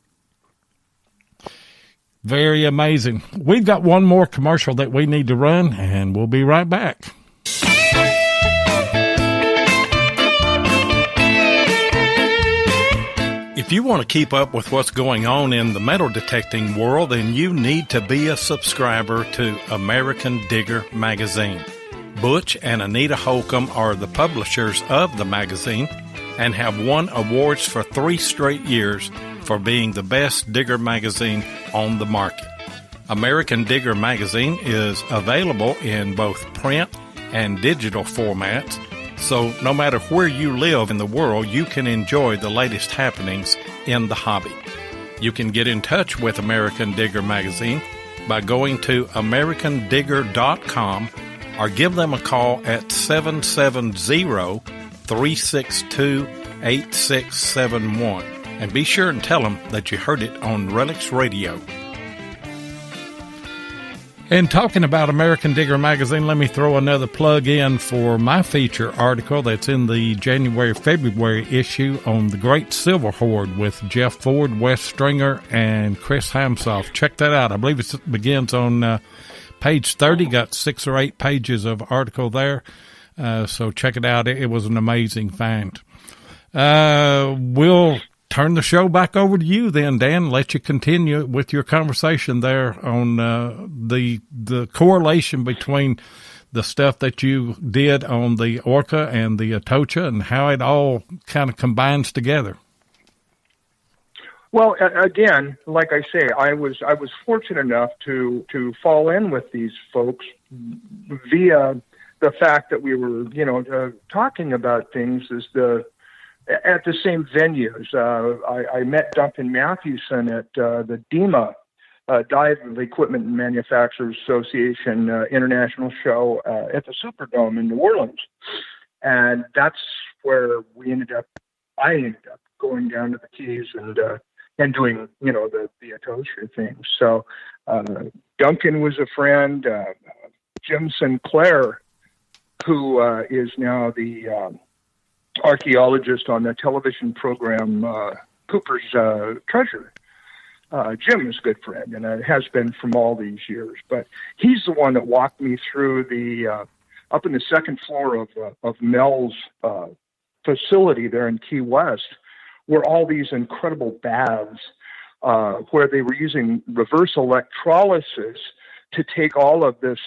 Very amazing. We've got one more commercial that we need to run, and we'll be right back. If you want to keep up with what's going on in the metal detecting world, then you need to be a subscriber to American Digger Magazine. Butch and Anita Holcomb are the publishers of the magazine and have won awards for 3 straight years for being the best digger magazine on the market. American Digger Magazine is available in both print and digital formats, so no matter where you live in the world, you can enjoy the latest happenings in the hobby. You can get in touch with American Digger Magazine by going to americandigger.com or give them a call at 770-362-8671. And be sure and tell them that you heard it on Relics Radio. And talking about American Digger Magazine, let me throw another plug in for my feature article that's in the January-February issue on the Great Silver Hoard with Jeff Ford, Wes Stringer, and Chris Hamsoff. Check that out. I believe it begins on page 30. Got 6 or 8 pages of article there. So check it out. It was an amazing find. We'll turn the show back over to you then, Dan. Let you continue with your conversation there on the correlation between the stuff that you did on the ORCA and the Atocha and how it all kind of combines together. Well, again, like I say, I was fortunate enough to fall in with these folks via the fact that we were, talking about things at the same venues. I met Duncan Mathewson at the DEMA, Dive Equipment Manufacturers Association International Show at the Superdome in New Orleans. And that's where I ended up going down to the Keys and doing, the Atocha thing. So Duncan was a friend. Jim Sinclair, who is now the archaeologist on the television program Cooper's Treasure. Jim is a good friend, and it has been from all these years. But he's the one that walked me through the up in the second floor of Mel's facility there in Key West, where all these incredible baths, where they were using reverse electrolysis to take all of this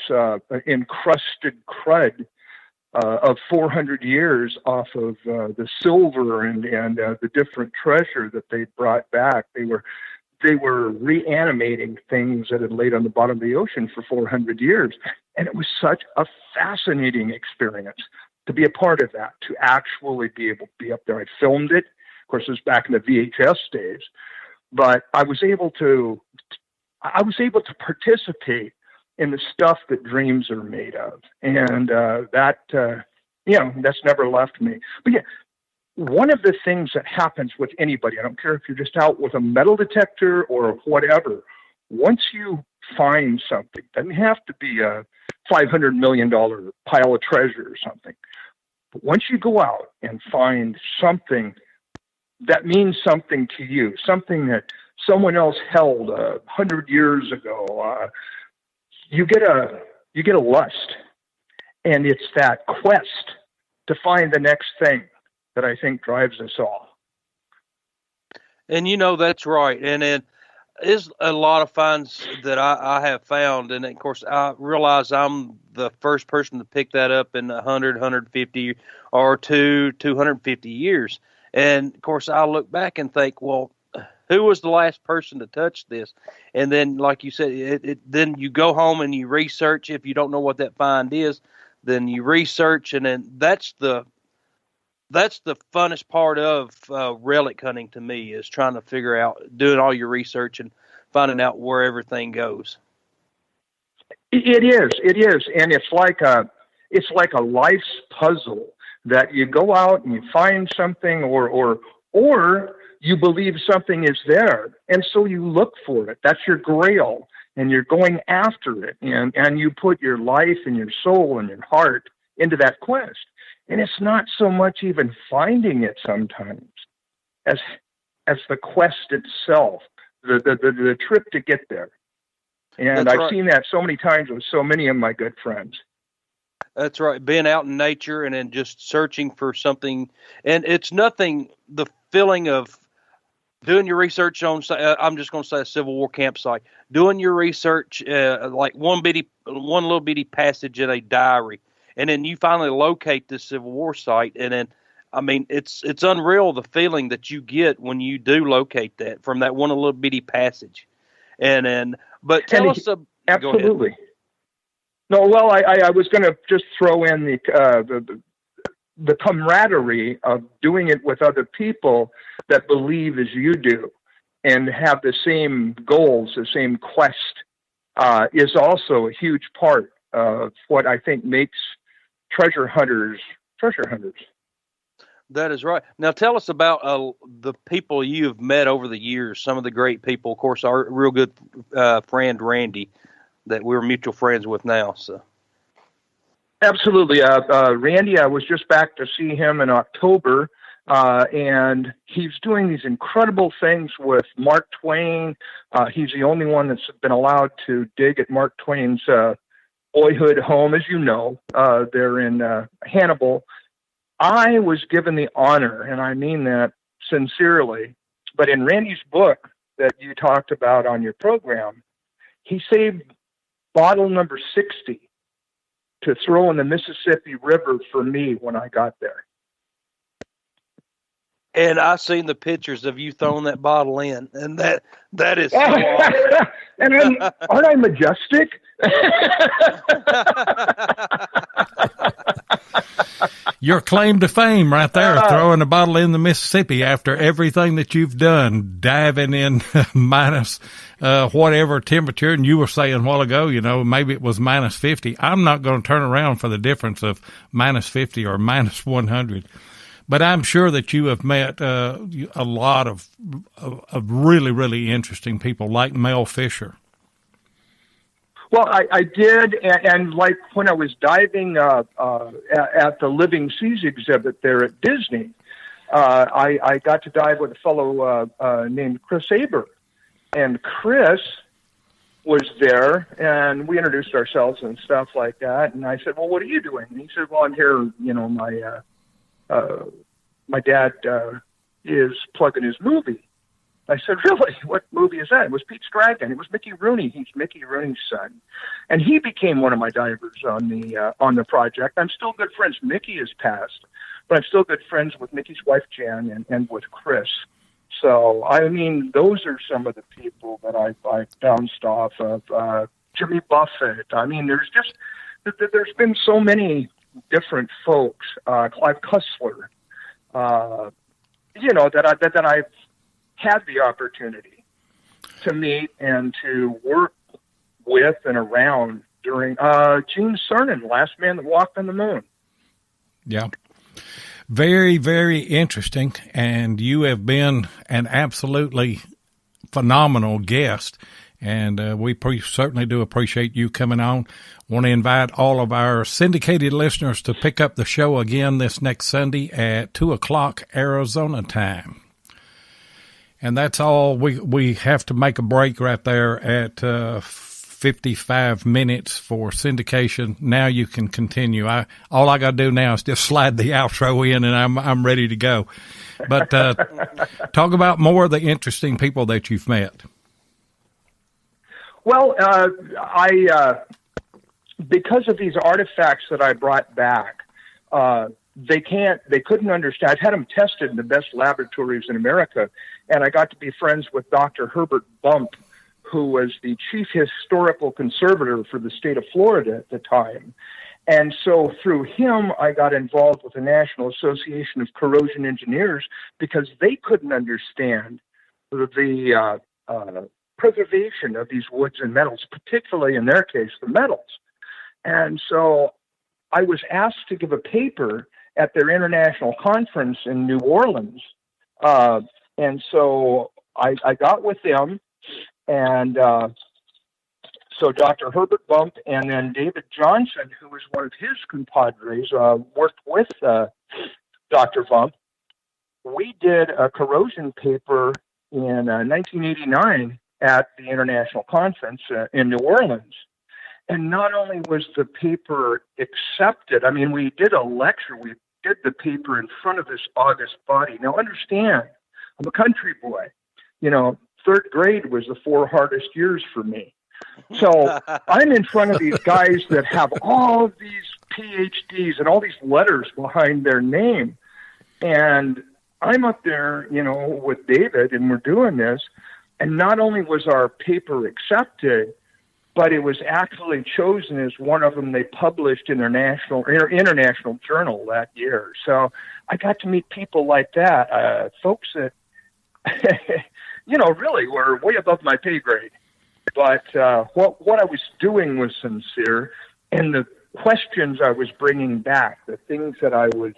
encrusted crud of 400 years off of the silver and the different treasure that they brought back. They were reanimating things that had laid on the bottom of the ocean for 400 years. And it was such a fascinating experience to be a part of that, to actually be able to be up there. I filmed it. Of course, it was back in the VHS days, but I was able to participate in the stuff that dreams are made of. And that's never left me. But yeah, one of the things that happens with anybody, I don't care if you're just out with a metal detector or whatever, once you find something, it doesn't have to be a $500 million pile of treasure or something. But once you go out and find something that means something to you, something that someone else held 100 years ago, you get a lust, and it's that quest to find the next thing that I think drives us all. And that's right. And it is a lot of finds that I have found. And of course, I realize I'm the first person to pick that up in 100, 150 or 250 years. And of course, I look back and think, well, who was the last person to touch this? And then, like you said, then you go home and you research. If you don't know what that find is, then you research, and then that's the funnest part of relic hunting to me, is trying to figure out, doing all your research and finding out where everything goes. It is, and it's like a life's puzzle that you go out and you find something, or you believe something is there, and so you look for it. That's your grail. and you're going after it, and you put your life and your soul and your heart into that quest. And it's not so much even finding it sometimes as the quest itself, the trip to get there. And I've seen that so many times with so many of my good friends. That's right. Being out in nature and then just searching for something. And it's nothing, the feeling of doing your research on, I'm just going to say a Civil War campsite, doing your research, like one little bitty passage in a diary. And then you finally locate this Civil War site. And then, I mean, it's unreal, the feeling that you get when you do locate that from that one little bitty passage. And then, but tell us. Absolutely. No, well, I was going to just throw in the camaraderie of doing it with other people that believe as you do and have the same goals, the same quest, is also a huge part of what I think makes treasure hunters. That is right. Now tell us about the people you have met over the years, some of the great people. Of course, our real good friend Randy that we're mutual friends with now. So. Absolutely. Randy, I was just back to see him in October, and he's doing these incredible things with Mark Twain. He's the only one that's been allowed to dig at Mark Twain's boyhood home, as you know. They're in Hannibal. I was given the honor, and I mean that sincerely, but in Randy's book that you talked about on your program, he saved bottle number 60 to throw in the Mississippi River for me when I got there. And I seen the pictures of you throwing that bottle in, and that is so awesome. And aren't I majestic? Your claim to fame right there, throwing a bottle in the Mississippi after everything that you've done, diving in minus whatever temperature. And you were saying a while ago, maybe it was minus 50. I'm not going to turn around for the difference of minus 50 or minus 100. But I'm sure that you have met a lot of really, really interesting people like Mel Fisher. Well, I did, and like when I was diving at the Living Seas exhibit there at Disney, I got to dive with a fellow named Chris Aber, and Chris was there, and we introduced ourselves and stuff like that, and I said, well, what are you doing? And he said, well, I'm here, my dad is plugging his movie. I said, really? What movie is that? It was Pete's Dragon. It was Mickey Rooney. He's Mickey Rooney's son. And he became one of my divers on the project. I'm still good friends. Mickey has passed, but I'm still good friends with Mickey's wife, Jan, and with Chris. So, I mean, those are some of the people that I bounced off of. Jimmy Buffett. I mean, there's been so many different folks. Clive Cussler, that I've had the opportunity to meet and to work with and around during Gene Cernan, Last Man That Walked on the Moon. Yeah. Very, very interesting. And you have been an absolutely phenomenal guest. And we certainly do appreciate you coming on. Want to invite all of our syndicated listeners to pick up the show again this next Sunday at 2:00 Arizona time. And that's all. We have to make a break right there at 55 minutes for syndication. Now you can continue. All I got to do now is just slide the outro in, and I'm ready to go. But talk about more of the interesting people that you've met. Well, I because of these artifacts that I brought back, they couldn't understand. I've had them tested in the best laboratories in America, and I got to be friends with Dr. Herbert Bump, who was the chief historical conservator for the state of Florida at the time. And so through him, I got involved with the National Association of Corrosion Engineers because they couldn't understand the preservation of these woods and metals, particularly in their case, the metals. And so I was asked to give a paper at their international conference in New Orleans. And so I got with them, and So Dr. Herbert Bump and then David Johnson, who was one of his compadres, worked with Dr. Bump. We did a corrosion paper in 1989 at the International Conference in New Orleans. And not only was the paper accepted, I mean, we did a lecture. We did the paper in front of this august body. Now, understand, I'm a country boy. You know, third grade was the 4 hardest years for me. So I'm in front of these guys that have all these PhDs and all these letters behind their name. And I'm up there, you know, with David, and we're doing this. And not only was our paper accepted, but it was actually chosen as one of them they published in their international journal that year. So I got to meet people like that, folks that, you know, really were way above my pay grade. But what I was doing was sincere, and the questions I was bringing back, the things that I was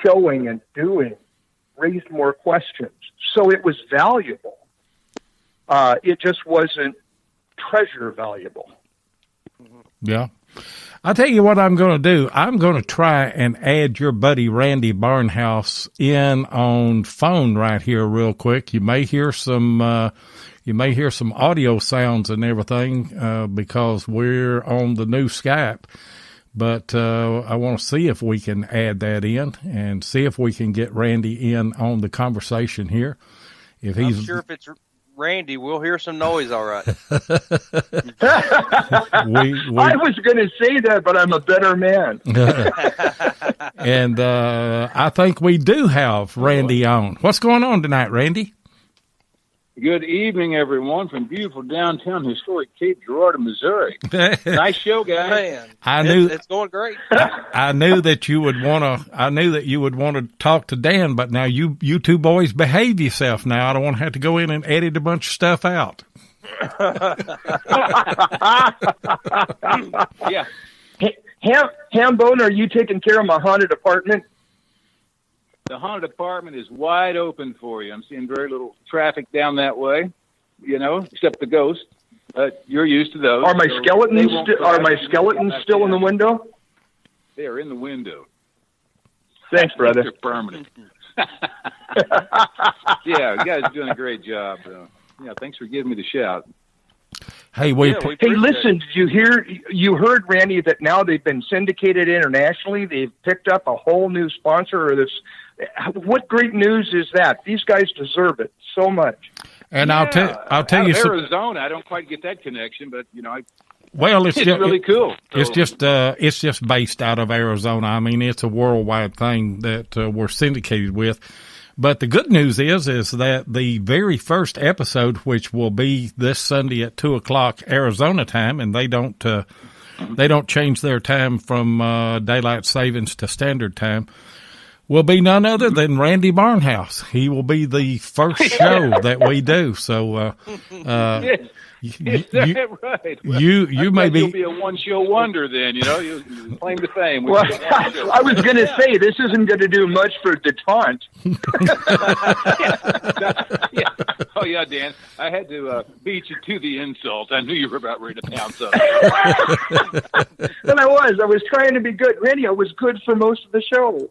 showing and doing, raised more questions. So it was valuable. It just wasn't treasure valuable. Yeah. I'll tell you what I'm going to do. I'm going to try and add your buddy Randy Barnhouse in on phone right here real quick. You may hear some audio sounds and everything because we're on the new Skype. But I want to see if we can add that in and see if we can get Randy in on the conversation here. If he's I'm sure if it's Randy, we'll hear some noise, all right. I was going to say that, but I'm a better man. And I think we do have Randy on. What's going on tonight, Randy? Good evening, everyone, from beautiful downtown historic Cape Girardeau, Missouri. Nice show, guys. Man, I knew it's going great. I knew that you would want to. I knew that you would want to talk to Dan, but now you two boys behave yourself. Now I don't want to have to go in and edit a bunch of stuff out. Yeah. Hambone, are you taking care of my haunted apartment? The haunted apartment is wide open for you. I'm seeing very little traffic down that way, you know, except the ghost. You're used to those. Are my skeletons still in the window? They are in the window. Thanks, brother. They're permanent. Yeah, you guys are doing a great job. Yeah, thanks for giving me the shout. Hey, listen, did you heard, Randy, that now they've been syndicated internationally? They've picked up a whole new sponsor of this. What great news is that? These guys deserve it so much. And I'll tell you, Arizona, I don't quite get that connection, but you know, it's really cool. So, it's just based out of Arizona. I mean, it's a worldwide thing that we're syndicated with. But the good news is that the very first episode, which will be this Sunday at 2:00 Arizona time, and they don't change their time from daylight savings to standard time, will be none other than Randy Barnhouse. He will be the first show that we do. So, yes. Is that right? Well, you may be. You'll be a one-show wonder then. You know, you claim to fame. Well, I was going to say this isn't going to do much for detente. Yeah. Oh yeah, Dan. I had to beat you to the insult. I knew you were about ready to pounce up. And I was trying to be good. Randy, I was good for most of the show.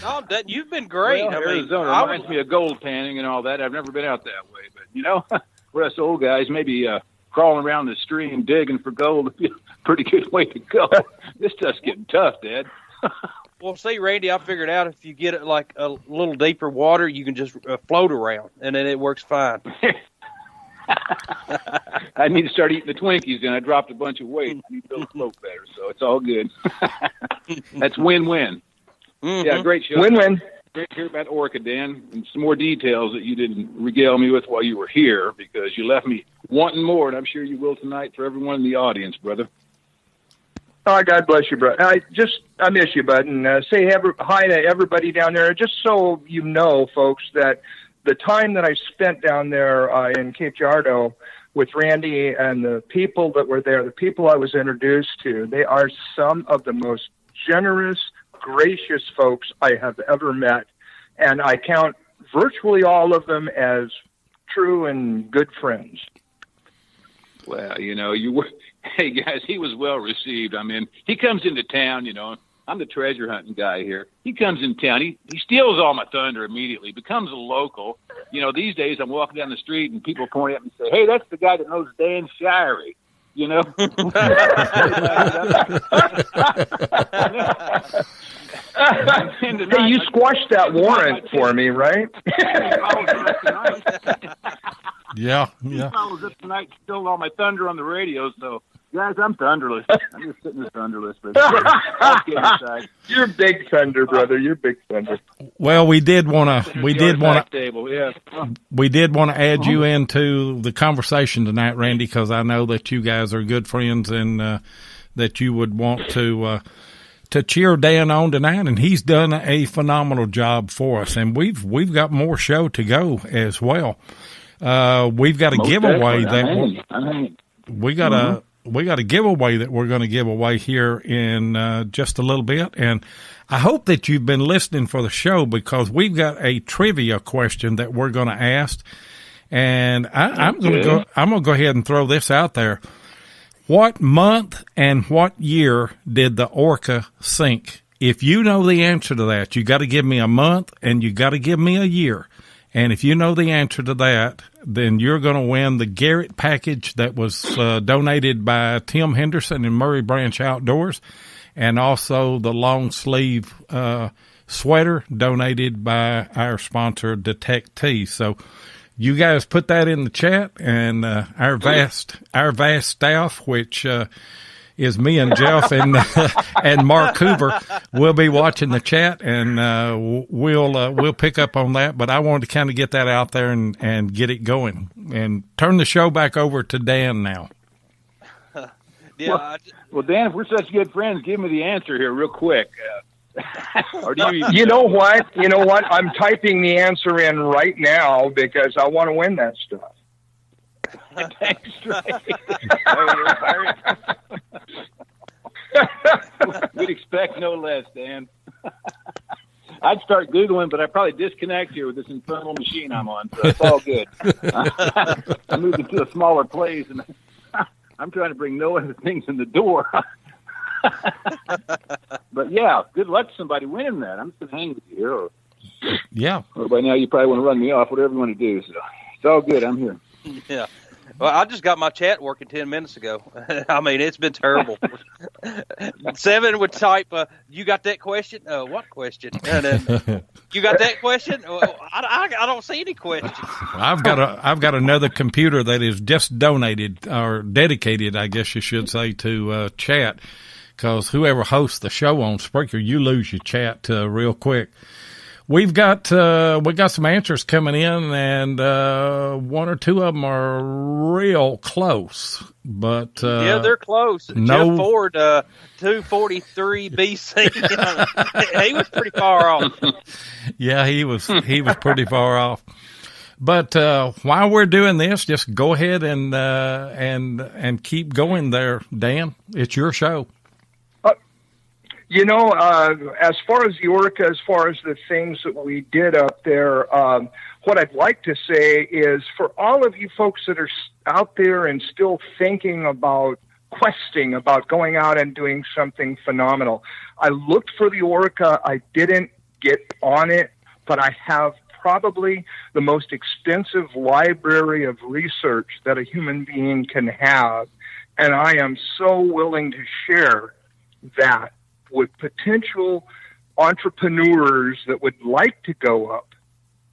No, you've been great. Well, Arizona reminds me of gold panning and all that. I've never been out that way, but you know, for us old guys, maybe crawling around the stream digging for gold would be a pretty good way to go. This stuff's getting tough, Dad. Well, see, Randy, I figured out if you get it like a little deeper water, you can just float around, and then it works fine. I need to start eating the Twinkies, and I dropped a bunch of weight. I need to build float better, so it's all good. That's win-win. Mm-hmm. Yeah, great show. Win-win. Great to hear about ORCA, Dan, and some more details that you didn't regale me with while you were here, because you left me wanting more, and I'm sure you will tonight for everyone in the audience, brother. Oh, God bless you, brother. I miss you, bud, and say hi to everybody down there. Just so you know, folks, that the time that I spent down there in Cape Girardeau with Randy and the people that were there, the people I was introduced to, they are some of the most generous, gracious folks I have ever met. And I count virtually all of them as true and good friends. Well, hey guys, he was well received. I mean, he comes into town, I'm the treasure hunting guy here. He comes in town. He steals all my thunder immediately, becomes a local. These days I'm walking down the street and people point at me and say, hey, that's the guy that knows Dan Shirey. Hey, you squashed that warrant for me, right? Yeah. He follows up tonight, stealing all my thunder on the radio. So, guys, I'm thunderless. I'm just sitting there thunderless. But you're big thunder, brother. You're big thunder. Well, we did want to add you Uh-huh. into the conversation tonight, Randy, because I know that you guys are good friends and that you would want to cheer Dan on tonight, and he's done a phenomenal job for us. And we've got more show to go as well. We've got a giveaway we got a giveaway that we're going to give away here in just a little bit, and I hope that you've been listening for the show because we've got a trivia question that we're going to ask, and I'm going to go ahead and throw this out there. What month and what year did the Orca sink? If you know the answer to that, you got to give me a month and you got to give me a year. And if you know the answer to that, then you're going to win the Garrett package that was donated by Tim Henderson and Murray Branch Outdoors, and also the long sleeve sweater donated by our sponsor, Detect Tea. So you guys put that in the chat, and our vast staff, which is me and Jeff and Mark Hoover, will be watching the chat, and we'll pick up on that. But I wanted to kind of get that out there and get it going, and turn the show back over to Dan now. Yeah. Well, Dan, if we're such good friends, give me the answer here real quick. Or do you? You know what? I'm typing the answer in right now because I want to win that stuff. Thanks, Trey. We'd expect no less, Dan. I'd start Googling, but I'd probably disconnect here with this infernal machine I'm on, so it's all good. I moved into a smaller place, and I'm trying to bring no other things in the door. But, yeah, good luck to somebody winning that. I'm just going to hang with you here. Yeah. Or by now you probably want to run me off, whatever you want to do. So it's all good. I'm here. Yeah. Well, I just got my chat working 10 minutes ago. I mean, it's been terrible. 7 would type, you got that question? What question? And then, you got that question? I don't see any questions. I've got another computer that is just donated or dedicated, I guess you should say, to chat, because whoever hosts the show on Spreaker, you lose your chat real quick. We got some answers coming in, and one or two of them are real close. But yeah, they're close. Jeff Ford, 243 BC. He was pretty far off. Yeah, he was pretty far off. But while we're doing this, just go ahead and keep going there, Dan. It's your show. As far as the Orca, as far as the things that we did up there, what I'd like to say is for all of you folks that are out there and still thinking about questing, about going out and doing something phenomenal, I looked for the Orca. I didn't get on it, but I have probably the most extensive library of research that a human being can have, and I am so willing to share that with potential entrepreneurs that would like to go up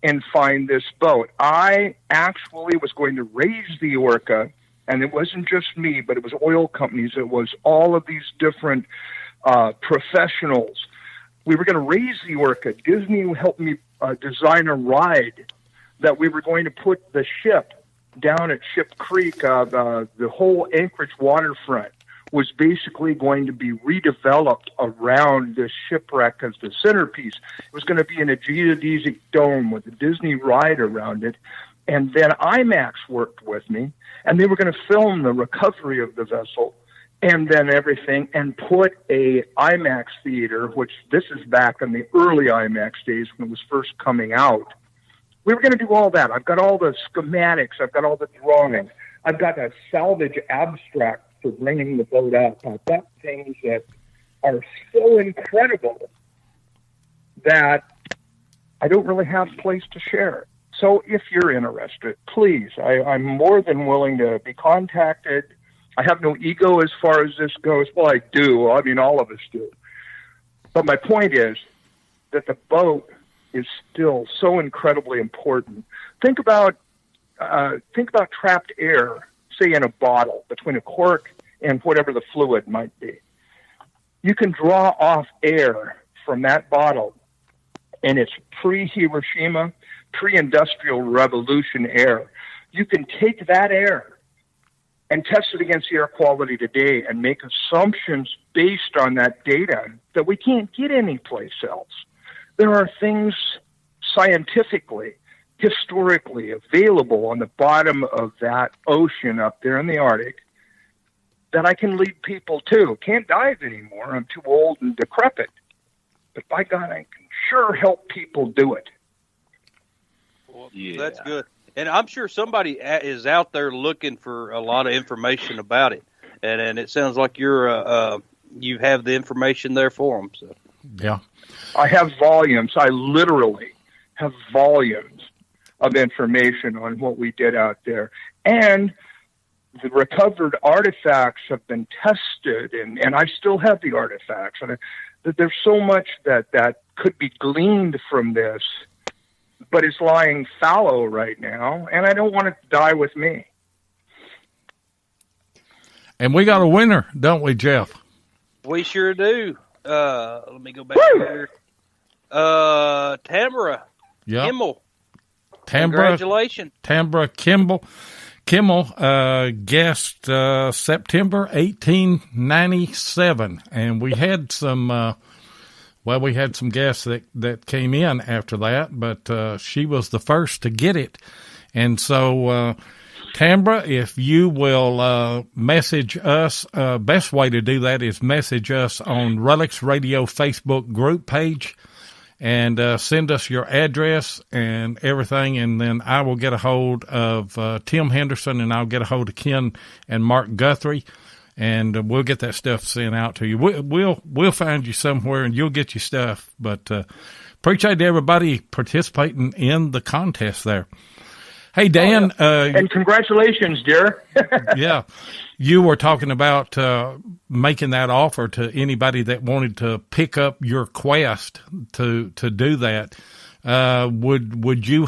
and find this boat. I actually was going to raise the Orca, and it wasn't just me, but it was oil companies. It was all of these different professionals. We were going to raise the Orca. Disney helped me design a ride that we were going to put the ship down at Ship Creek. The whole Anchorage waterfront was basically going to be redeveloped around this shipwreck as the centerpiece. It was going to be in a geodesic dome with a Disney ride around it. And then IMAX worked with me, and they were going to film the recovery of the vessel and then everything, and put a IMAX theater, which this is back in the early IMAX days when it was first coming out. We were going to do all that. I've got all the schematics. I've got all the drawings. I've got a salvage abstract for bringing the boat up. I've got things that are so incredible that I don't really have a place to share. So if you're interested, please, I'm more than willing to be contacted. I have no ego as far as this goes. Well, I do. I mean, all of us do. But my point is that the boat is still so incredibly important. Think about trapped air, say in a bottle, between a cork and whatever the fluid might be. You can draw off air from that bottle, and it's pre-Hiroshima, pre-industrial revolution air. You can take that air and test it against the air quality today and make assumptions based on that data that we can't get anyplace else. There are things scientifically, historically available on the bottom of that ocean up there in the Arctic that I can lead people to. Can't dive anymore. I'm too old and decrepit. But by God, I can sure help people do it. Well, yeah. That's good. And I'm sure somebody is out there looking for a lot of information about it. And it sounds like you have the information there for them. So. Yeah. I have volumes. I literally have volumes of information on what we did out there. And the recovered artifacts have been tested, and I still have the artifacts. And there's so much that could be gleaned from this, but it's lying fallow right now, and I don't want it to die with me. And we got a winner, don't we, Jeff? We sure do. Let me go back here. Tamara Kimmel. Congratulations. Tamara Kimmel, guest September 1897. And we had some, we had some guests that came in after that, but she was the first to get it. And so, Tamara, if you will message us, best way to do that is message us on Relics Radio Facebook group page and send us your address and everything, and then I will get a hold of Tim Henderson, and I'll get a hold of Ken and Mark Guthrie, and we'll get that stuff sent out to you. We'll find you somewhere, and you'll get your stuff. But appreciate everybody participating in the contest there. Hey, Dan. And congratulations, dear. Yeah. You were talking about making that offer to anybody that wanted to pick up your quest to do that. Would you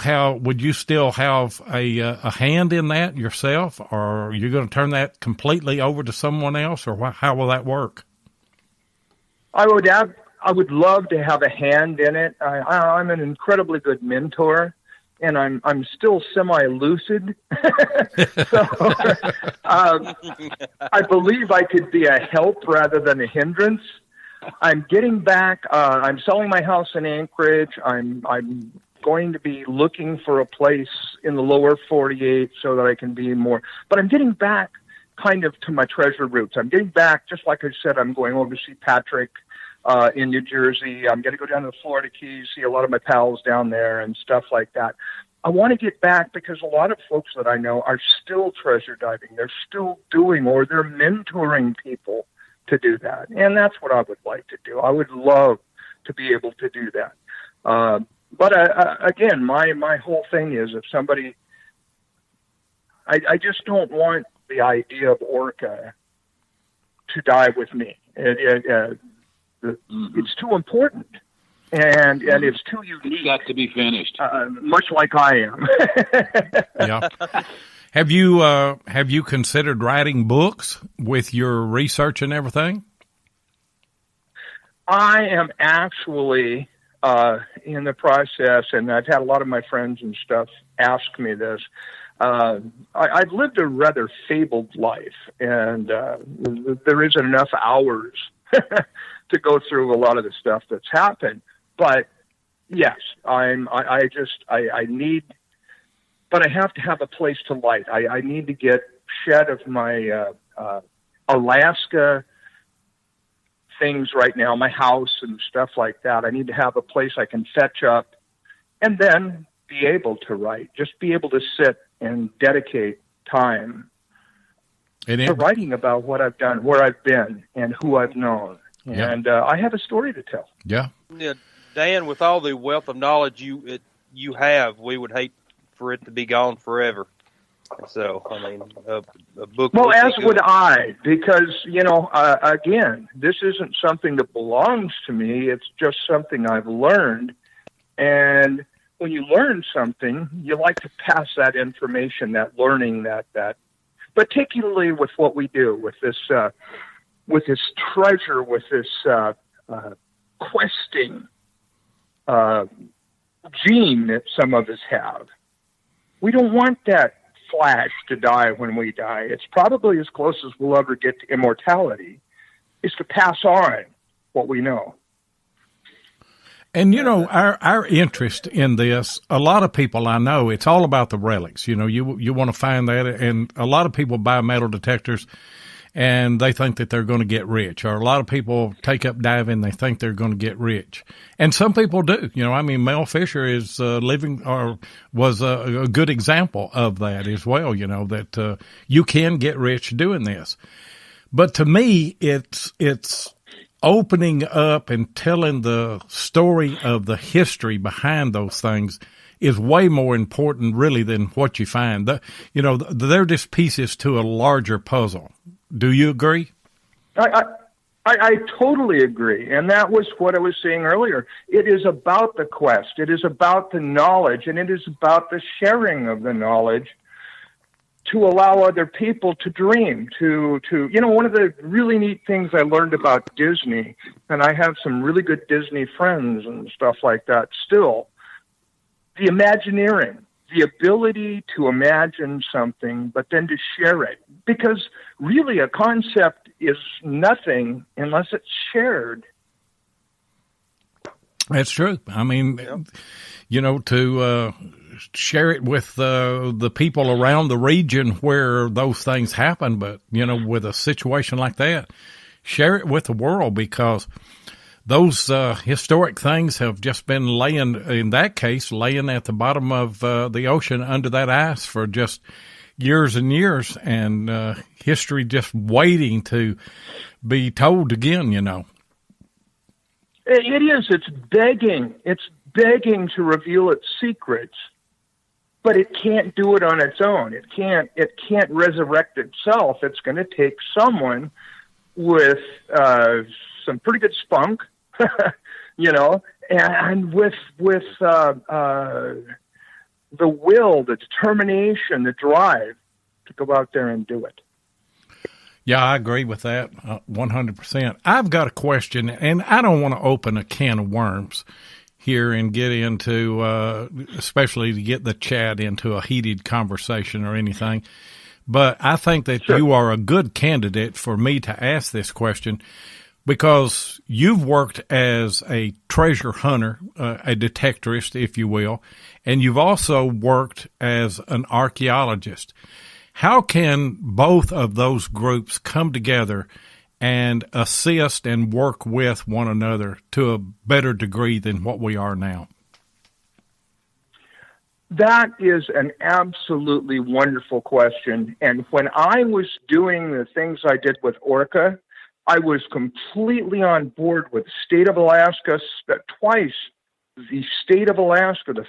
still have a hand in that yourself, or are you going to turn that completely over to someone else, or how will that work? I would love to have a hand in it. I'm an incredibly good mentor, and I'm still semi-lucid. So I believe I could be a help rather than a hindrance. I'm getting back. I'm selling my house in Anchorage. I'm going to be looking for a place in the lower 48 so that I can be more. But I'm getting back kind of to my treasure roots. I'm getting back, just like I said, I'm going over to see Patrick in New Jersey. I'm going to go down to the Florida Keys, see a lot of my pals down there and stuff like that. I want to get back because a lot of folks that I know are still treasure diving. They're still doing, or they're mentoring people to do that. And that's what I would like to do. I would love to be able to do that. But again, my whole thing is if somebody, I just don't want the idea of ORCA to die with me. It's too important, and it's too unique. It's got to be finished. Much like I am. Yeah. Have you considered writing books with your research and everything? I am actually in the process, and I've had a lot of my friends and stuff ask me this. I've lived a rather fabled life, and there isn't enough hours to go through a lot of the stuff that's happened. But yes, I need, but I have to have a place to light. I need to get shed of my Alaska things right now, my house and stuff like that. I need to have a place I can fetch up and then be able to write, just be able to sit and dedicate time to writing about what I've done, where I've been, and who I've known. Yeah. And I have a story to tell. Yeah. Yeah, Dan, with all the wealth of knowledge you have, we would hate for it to be gone forever. So, I mean, a book. Well, as would I, because, again, this isn't something that belongs to me. It's just something I've learned. And when you learn something, you like to pass that information, that learning, that particularly with what we do, with this treasure, with this questing gene that some of us have. We don't want that flash to die when we die. It's probably as close as we'll ever get to immortality, is to pass on what we know. And, our interest in this, a lot of people I know, it's all about the relics. You want to find that, and a lot of people buy metal detectors and they think that they're going to get rich. Or a lot of people take up diving, they think they're going to get rich. And some people do. Mel Fisher is was a good example of that as well, that you can get rich doing this. But to me, it's opening up and telling the story of the history behind those things is way more important, really, than what you find. They're just pieces to a larger puzzle. Do you agree? I totally agree. And that was what I was saying earlier. It is about the quest. It is about the knowledge, and it is about the sharing of the knowledge to allow other people to dream, to one of the really neat things I learned about Disney, and I have some really good Disney friends and stuff like that still, the Imagineering, the ability to imagine something, but then to share it. Because really a concept is nothing unless it's shared. That's true. I mean, to share it with the people around the region where those things happen. But, with a situation like that, share it with the world, because those historic things have just been laying at the bottom of the ocean under that ice for just years and years, and history just waiting to be told again, It is. It's begging. It's begging to reveal its secrets, but it can't do it on its own. It can't resurrect itself. It's going to take someone with some pretty good spunk, and with the will, the determination, the drive to go out there and do it. Yeah, I agree with that 100%. I've got a question, and I don't want to open a can of worms here and get into, especially to get the chat into a heated conversation or anything. But I think that Sure. You are a good candidate for me to ask this question, because you've worked as a treasure hunter, a detectorist, if you will, and you've also worked as an archaeologist. How can both of those groups come together and assist and work with one another to a better degree than what we are now? That is an absolutely wonderful question. And when I was doing the things I did with ORCA, I was completely on board with the state of Alaska. Twice, the state of Alaska, the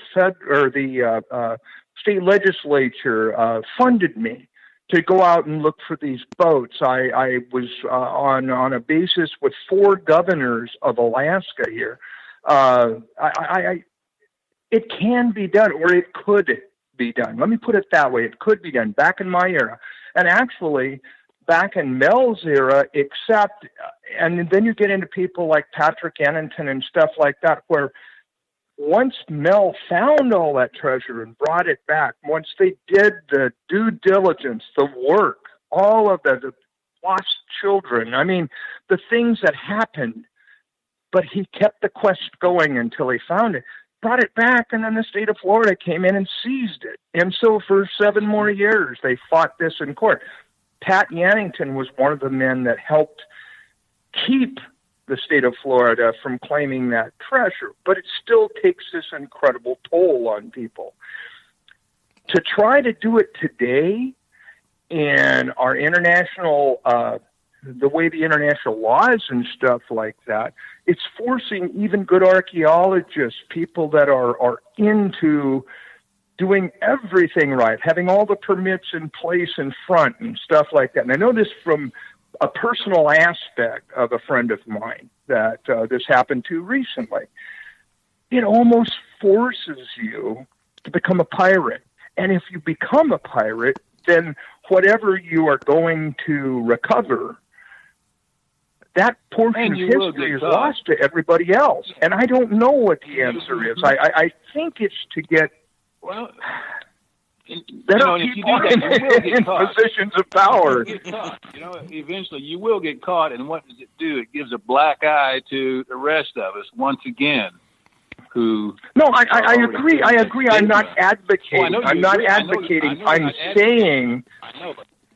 state legislature funded me to go out and look for these boats. I was on a basis with 4 governors of Alaska here. It can be done, or it could be done. Let me put it that way. It could be done back in my era. And actually, back in Mel's era, and then you get into people like Patrick Ennington and stuff like that, where once Mel found all that treasure and brought it back, once they did the due diligence, the work, all of the lost children, I mean, the things that happened, but he kept the quest going until he found it, brought it back, and then the state of Florida came in and seized it. And so for 7 more years, they fought this in court. Pat Yannington was one of the men that helped keep the state of Florida from claiming that treasure, but it still takes this incredible toll on people. To try to do it today and our international, the way the international laws and stuff like that, it's forcing even good archaeologists, people that are into doing everything right, having all the permits in place in front and stuff like that. And I know this from a personal aspect of a friend of mine that this happened to recently. It almost forces you to become a pirate. And if you become a pirate, then whatever you are going to recover, that portion of history is lost to everybody else. And I don't know what the answer is. I think it's to get better people in positions of power. Eventually you will get caught, and what does it do? It gives a black eye to the rest of us once again. I agree. I'm not advocating.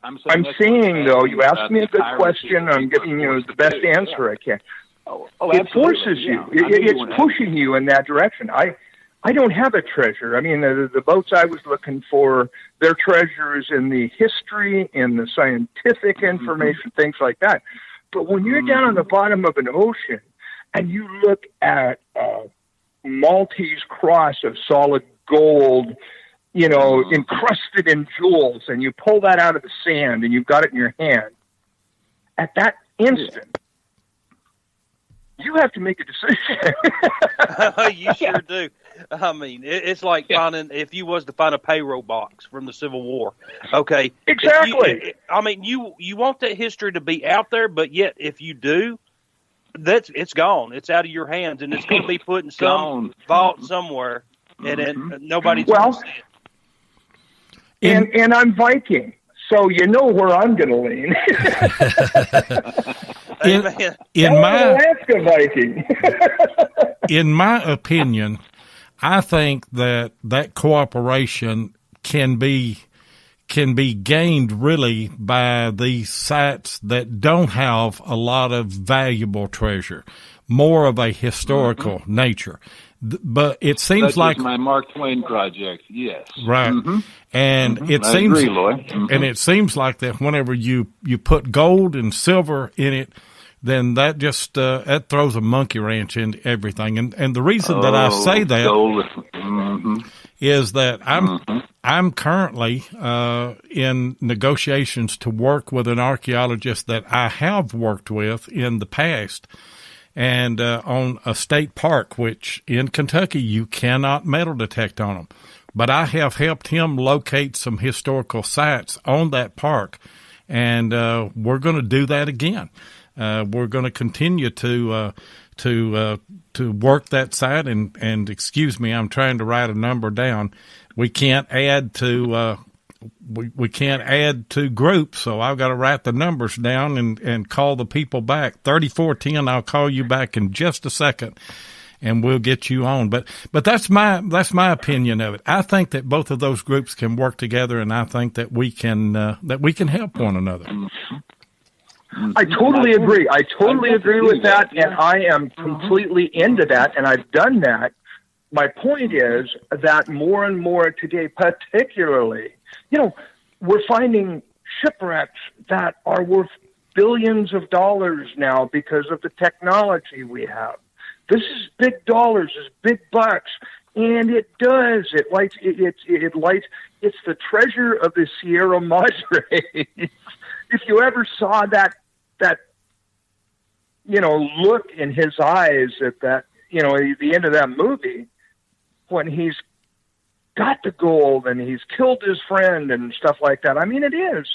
I'm saying, though, you asked me a good question. I'm giving you the best answer I can. It forces you. It's pushing you in that direction. I don't have a treasure. I mean, the boats I was looking for, their treasures in the history, in the scientific information, things like that. But when you're down on the bottom of an ocean and you look at Maltese cross of solid gold, encrusted in jewels, and you pull that out of the sand and you've got it in your hand, at that instant, you have to make a decision. You sure do. I mean, it's like finding, if you was to find a payroll box from the Civil War. Okay. Exactly. You want that history to be out there, but yet if you do, it's gone. It's out of your hands, and it's going to be put in some vault somewhere, and then nobody's going to see it. And I'm Viking, so you know where I'm going to lean. Alaska Viking. In my opinion, I think that cooperation can be gained really by these sites that don't have a lot of valuable treasure, more of a historical nature. But it seems like my Mark Twain project, yes, right, and it seems, agree, Lloyd. And it seems like that whenever you put gold and silver in it, then that just that throws a monkey wrench into everything. And the reason that I say that is that I'm currently in negotiations to work with an archaeologist that I have worked with in the past, and on a state park, which in Kentucky you cannot metal detect on them. But I have helped him locate some historical sites on that park, and we're going to do that again. We're going to continue to work that site, and excuse me, I'm trying to write a number down. We can't add to we can't add to groups, so I've got to write the numbers down and call the people back. 3410. I'll call you back in just a second, and we'll get you on. But that's my opinion of it. I think that both of those groups can work together, and I think that we can help one another. I totally agree. I totally agree with that, and I am completely into that, and I've done that. My point is that more and more today, particularly, we're finding shipwrecks that are worth billions of dollars now because of the technology we have. This is big dollars, it's big bucks, and it does. It lights. It's the treasure of the Sierra Madre. If you ever saw that look in his eyes at that, the end of that movie, when he's got the gold and he's killed his friend and stuff like that. I mean, it is.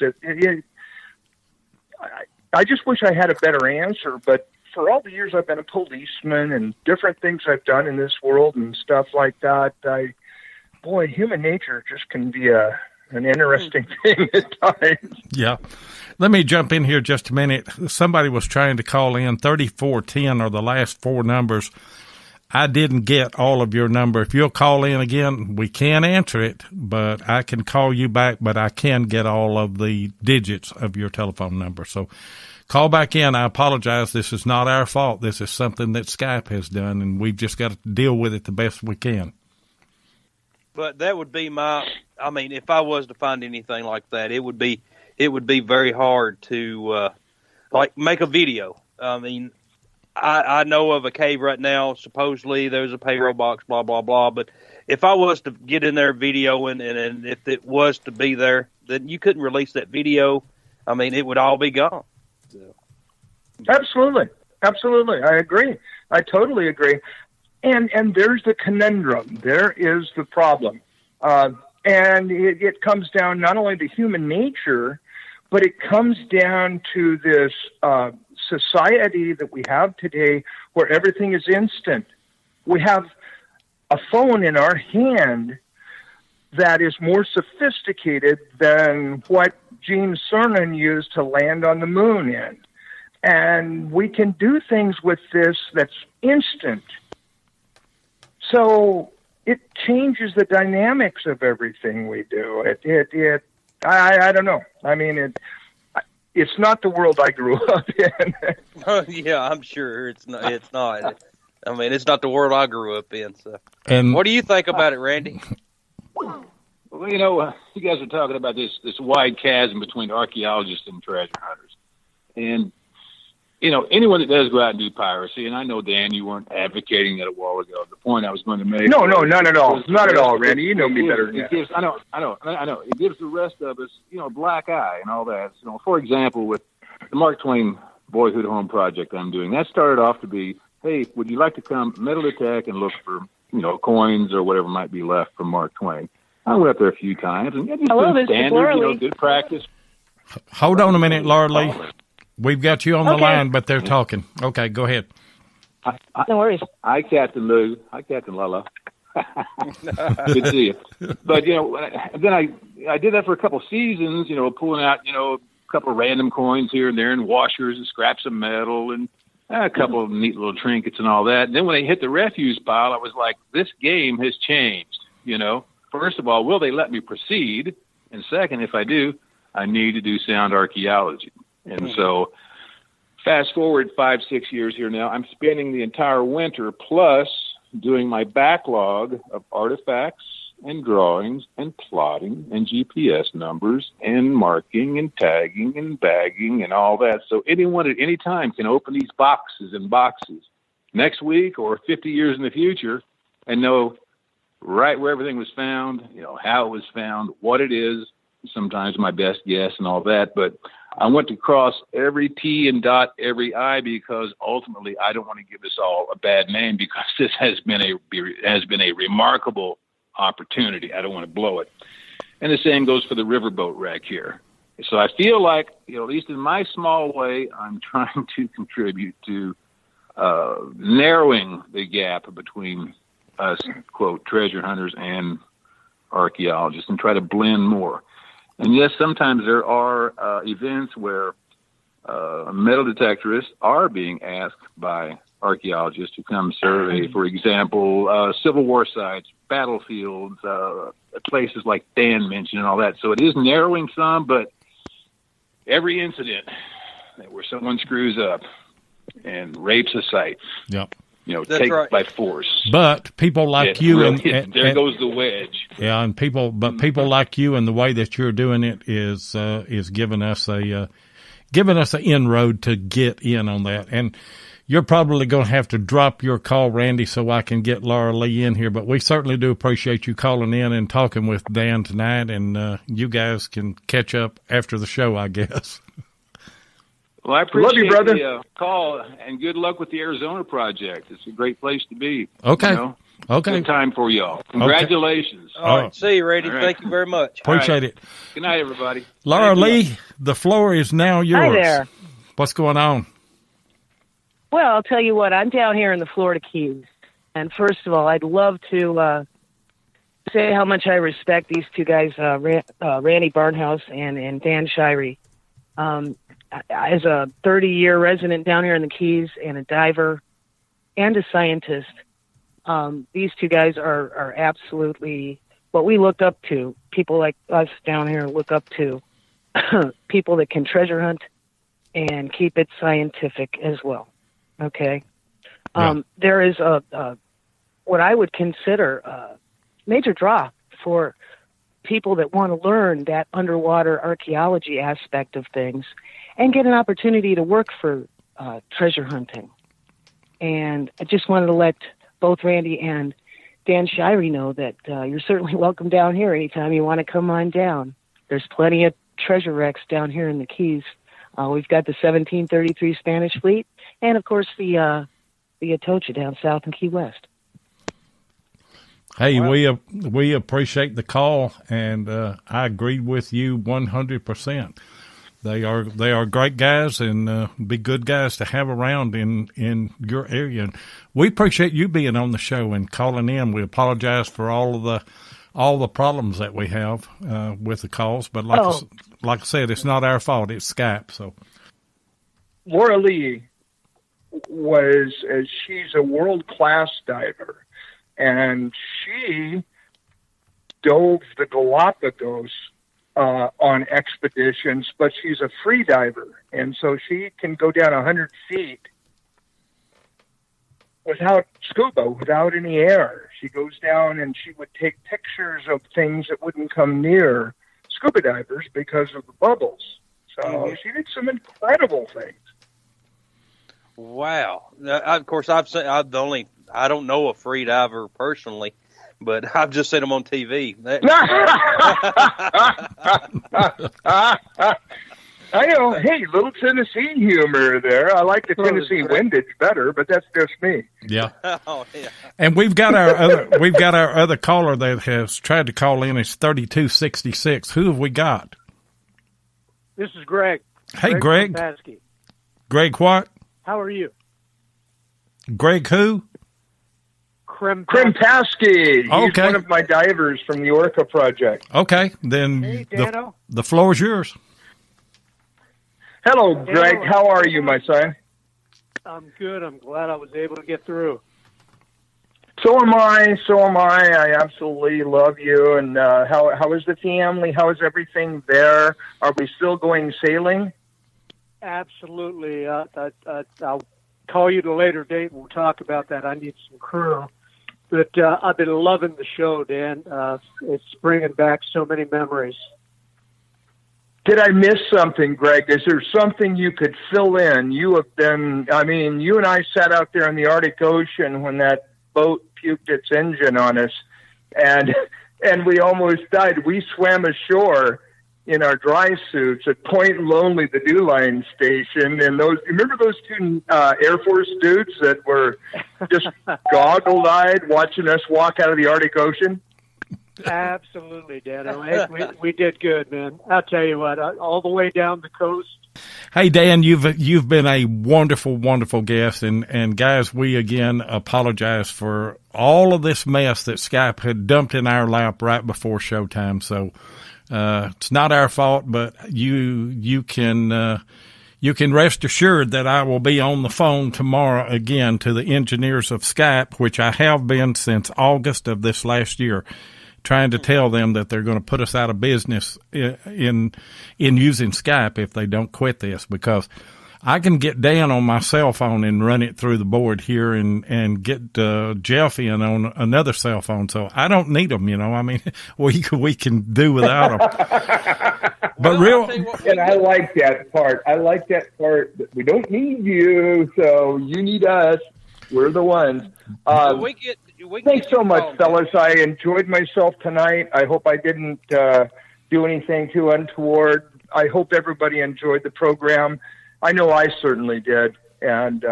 I just wish I had a better answer, but for all the years I've been a policeman and different things I've done in this world and stuff like that, human nature just can be an interesting thing at times. Yeah. Let me jump in here just a minute. Somebody was trying to call in. 3410 are the last four numbers. I didn't get all of your number. If you'll call in again, we can't answer it, but I can call you back, but I can get all of the digits of your telephone number. So call back in. I apologize. This is not our fault. This is something that Skype has done, and we've just got to deal with it the best we can. But that would be if I was to find anything like that, it would be it would be very hard to like make a video. I mean, I know of a cave right now. Supposedly there's a payroll box, blah blah blah. But if I was to get in there videoing, and if it was to be there, then you couldn't release that video. I mean, it would all be gone. So. Absolutely. I agree. I totally agree. And there's the conundrum. There is the problem. And it comes down not only to human nature, but it comes down to this society that we have today where everything is instant. We have a phone in our hand that is more sophisticated than what Gene Cernan used to land on the moon in. And we can do things with this that's instant. So it changes the dynamics of everything we do. I don't know. I mean, it's not the world I grew up in. Yeah, I'm sure it's not. It's not. I mean, it's not the world I grew up in. So, and what do you think about it, Randy? Well, you know, you guys are talking about this wide chasm between archaeologists and treasure hunters, and you know, anyone that does go out and do piracy, and I know, Dan, you weren't advocating that a while ago. The point I was going to make. No, not at all. Not at all, Randy. You know me better than that. I know. It gives the rest of us, you know, a black eye and all that. So, for example, with the Mark Twain Boyhood Home Project I'm doing, that started off to be, hey, would you like to come metal detect and look for, you know, coins or whatever might be left from Mark Twain? I went up there a few times, and it's standard, you know, good practice. Hold on a minute, Laura Lee. We've got you on the line, but they're talking. Okay, go ahead. No worries. Hi, Captain Lou. Hi, Captain Lala. Good to see you. But, you know, then I did that for a couple seasons, you know, pulling out, you know, a couple of random coins here and there and washers and scraps of metal and a couple of neat little trinkets and all that. And then when I hit the refuse pile, I was like, this game has changed, you know. First of all, will they let me proceed? And second, if I do, I need to do sound archaeology. And so fast forward 5-6 years here now, I'm spending the entire winter plus doing my backlog of artifacts and drawings and plotting and GPS numbers and marking and tagging and bagging and all that. So anyone at any time can open these boxes and boxes next week or 50 years in the future and know right where everything was found, you know, how it was found, what it is, sometimes my best guess and all that. But I want to cross every T and dot every I because ultimately I don't want to give us all a bad name because this has been a remarkable opportunity. I don't want to blow it. And the same goes for the riverboat wreck here. So I feel like, you know, at least in my small way, I'm trying to contribute to narrowing the gap between us, quote, treasure hunters and archaeologists and try to blend more. And yes, sometimes there are events where metal detectorists are being asked by archaeologists to come survey, for example, Civil War sites, battlefields, places like Dan mentioned and all that. So it is narrowing some, but every incident where someone screws up and rapes a site, yep, you know, take it by force. But people like you and there goes the wedge. Yeah, and people like you and the way that you're doing it is giving us an inroad to get in on that. And you're probably going to have to drop your call, Randy, so I can get Laura Lee in here. But we certainly do appreciate you calling in and talking with Dan tonight. And you guys can catch up after the show, I guess. Well, I appreciate you, brother. the call, and good luck with the Arizona project. It's a great place to be. Okay. You know? Okay. Good time for y'all. Congratulations. Okay. All right. See you, Randy. Right. Thank you very much. Appreciate it. Good night, everybody. Laura Lee, the floor is now yours. Hi there. What's going on? Well, I'll tell you what. I'm down here in the Florida Keys. And first of all, I'd love to say how much I respect these two guys, Randy Barnhouse and Dan Shirey. As a 30-year resident down here in the Keys and a diver and a scientist, these two guys are absolutely what we looked up to. People like us down here look up to people that can treasure hunt and keep it scientific as well. Okay. There is a what I would consider a major draw for people that want to learn that underwater archaeology aspect of things and get an opportunity to work for treasure hunting. And I just wanted to let both Randy and Dan Shirey know that you're certainly welcome down here anytime you want to come on down. There's plenty of treasure wrecks down here in the Keys. We've got the 1733 Spanish fleet, and of course the Atocha down south in Key West. Hey, wow. we appreciate the call, and I agree with you 100%. They are great guys and be good guys to have around in your area. And we appreciate you being on the show and calling in. We apologize for all the problems that we have with the calls, but like I said, it's not our fault. It's Skype. So Laura Lee she's a world-class diver, and she dove the Galapagos on expeditions, but she's a free diver, and so she can go down 100 feet without scuba, without any air. She goes down and she would take pictures of things that wouldn't come near scuba divers because of the bubbles. So she did some incredible things. Wow. Of course, I don't know a free diver personally, but I've just seen them on TV. I know. Hey, little Tennessee humor there. I like the Tennessee windage better, but that's just me. Yeah. Oh, yeah. And we've got our other caller that has tried to call in. It's 3266. Who have we got? This is Greg. Hey, Greg. Krimpaski. Greg what? How are you? Greg who? Krimpaski. He's okay. One of my divers from the ORCA Project. Okay, then hey, the floor is yours. Hello, Greg. How are you, my son? I'm good. I'm glad I was able to get through. So am I. I absolutely love you. And how is the family? How is everything there? Are we still going sailing? Absolutely. I'll call you at a later date. We'll talk about that. I need some crew. But I've been loving the show, Dan. It's bringing back so many memories. Did I miss something, Greg? Is there something you could fill in? You have been, you and I sat out there in the Arctic Ocean when that boat puked its engine on us, and we almost died. We swam ashore in our dry suits at Point Lonely, the Dew Line station, and remember those two Air Force dudes that were just goggle-eyed watching us walk out of the Arctic Ocean? Absolutely, Dano. Hey, we did good, man. I'll tell you what, all the way down the coast. Hey, Dan, you've been a wonderful, wonderful guest, and guys, we again apologize for all of this mess that Skype had dumped in our lap right before showtime. So it's not our fault, but you can rest assured that I will be on the phone tomorrow again to the engineers of Skype, which I have been since August of this last year, trying to tell them that they're going to put us out of business in using Skype if they don't quit this, because I can get Dan on my cell phone and run it through the board here and get Jeff in on another cell phone. So I don't need them, we can do without them. But and I like that part. That we don't need you, so you need us. We're the ones. Thanks so much, fellas. I enjoyed myself tonight. I hope I didn't do anything too untoward. I hope everybody enjoyed the program. I know I certainly did. And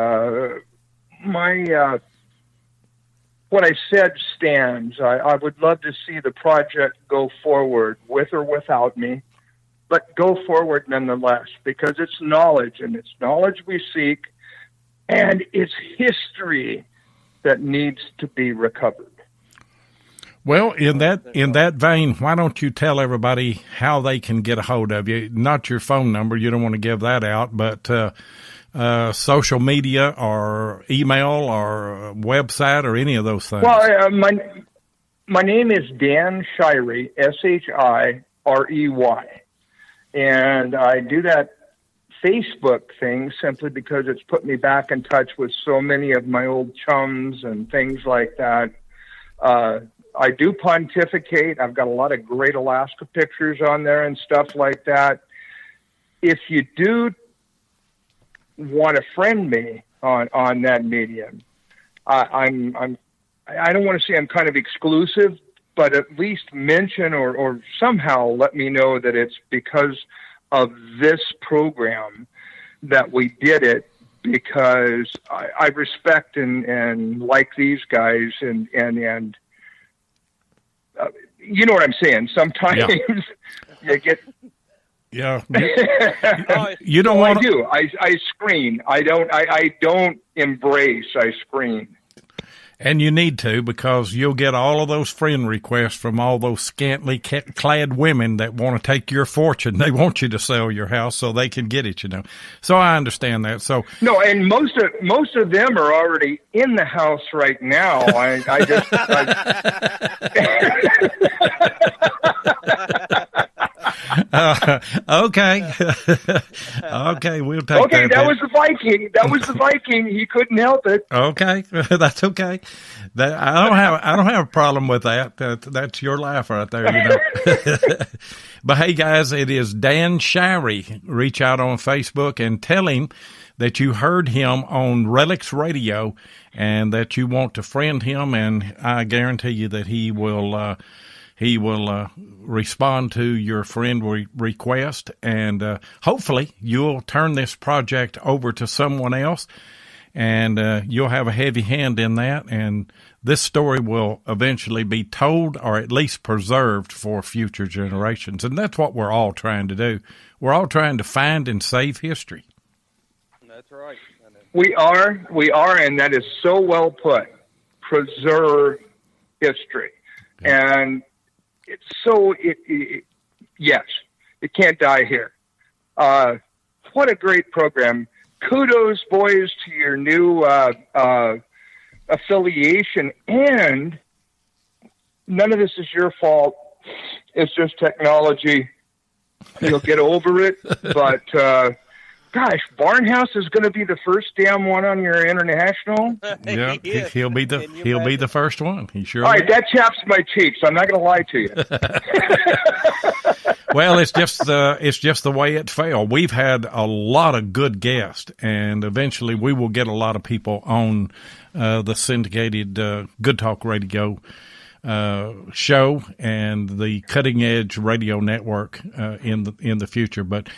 what I said stands. I would love to see the project go forward, with or without me, but go forward nonetheless, because it's knowledge, and it's knowledge we seek, and it's history that needs to be recovered. Well, in that vein, why don't you tell everybody how they can get a hold of you? Not your phone number, you don't want to give that out, but social media or email or website or any of those things. Well, my name is Dan Shirey, Shirey, and I do that Facebook thing simply because it's put me back in touch with so many of my old chums and things like that. I do pontificate. I've got a lot of great Alaska pictures on there and stuff like that. If you do want to friend me on that medium, I don't want to say I'm kind of exclusive, but at least mention or somehow let me know that it's because of this program that we did it, because I respect and like these guys and you know what I'm saying? Sometimes you get... Yeah. You don't want to... I screen. I don't embrace. I screen. And you need to, because you'll get all of those friend requests from all those scantily clad women that want to take your fortune. They want you to sell your house so they can get it, you know. So I understand that. So no, and most of them are already in the house right now. Okay. Okay, we'll take that. Okay, that was the Viking. That was the Viking. He couldn't help it. Okay, that's okay. I don't have a problem with that. That's your laugh right there, you know. But hey, guys, it is Dan Shirey. Reach out on Facebook and tell him that you heard him on Relics Radio and that you want to friend him, and I guarantee you that he will respond to your friend request, and hopefully you'll turn this project over to someone else, and you'll have a heavy hand in that, and this story will eventually be told or at least preserved for future generations. And that's what we're all trying to do. We're all trying to find and save history. That's right. We are, and that is so well put. Preserve history. Yeah. And it's so, yes, it can't die here. What a great program. Kudos, boys, to your new affiliation. And none of this is your fault. It's just technology. You'll get over it. But, gosh, Barnhouse is going to be the first damn one on your international. Yeah, he'll be the first one. He sure. All right, that chaps my cheeks. I'm not going to lie to you. Well, it's just the way it fell. We've had a lot of good guests, and eventually we will get a lot of people on the syndicated Good Talk Radio show and the Cutting Edge Radio Network in the future. But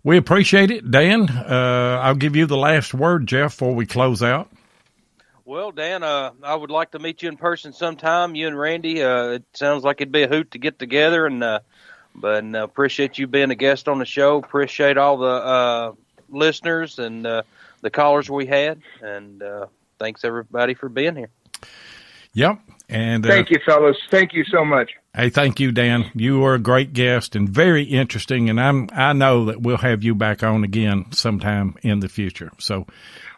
we appreciate it, Dan. I'll give you the last word, Jeff, before we close out. Well, Dan, I would like to meet you in person sometime. You and Randy. It sounds like it'd be a hoot to get together, but appreciate you being a guest on the show. Appreciate all the listeners and the callers we had, and thanks everybody for being here. Yep. And thank you, fellas. Thank you so much. Hey, thank you, Dan. You were a great guest and very interesting, and I know that we'll have you back on again sometime in the future. So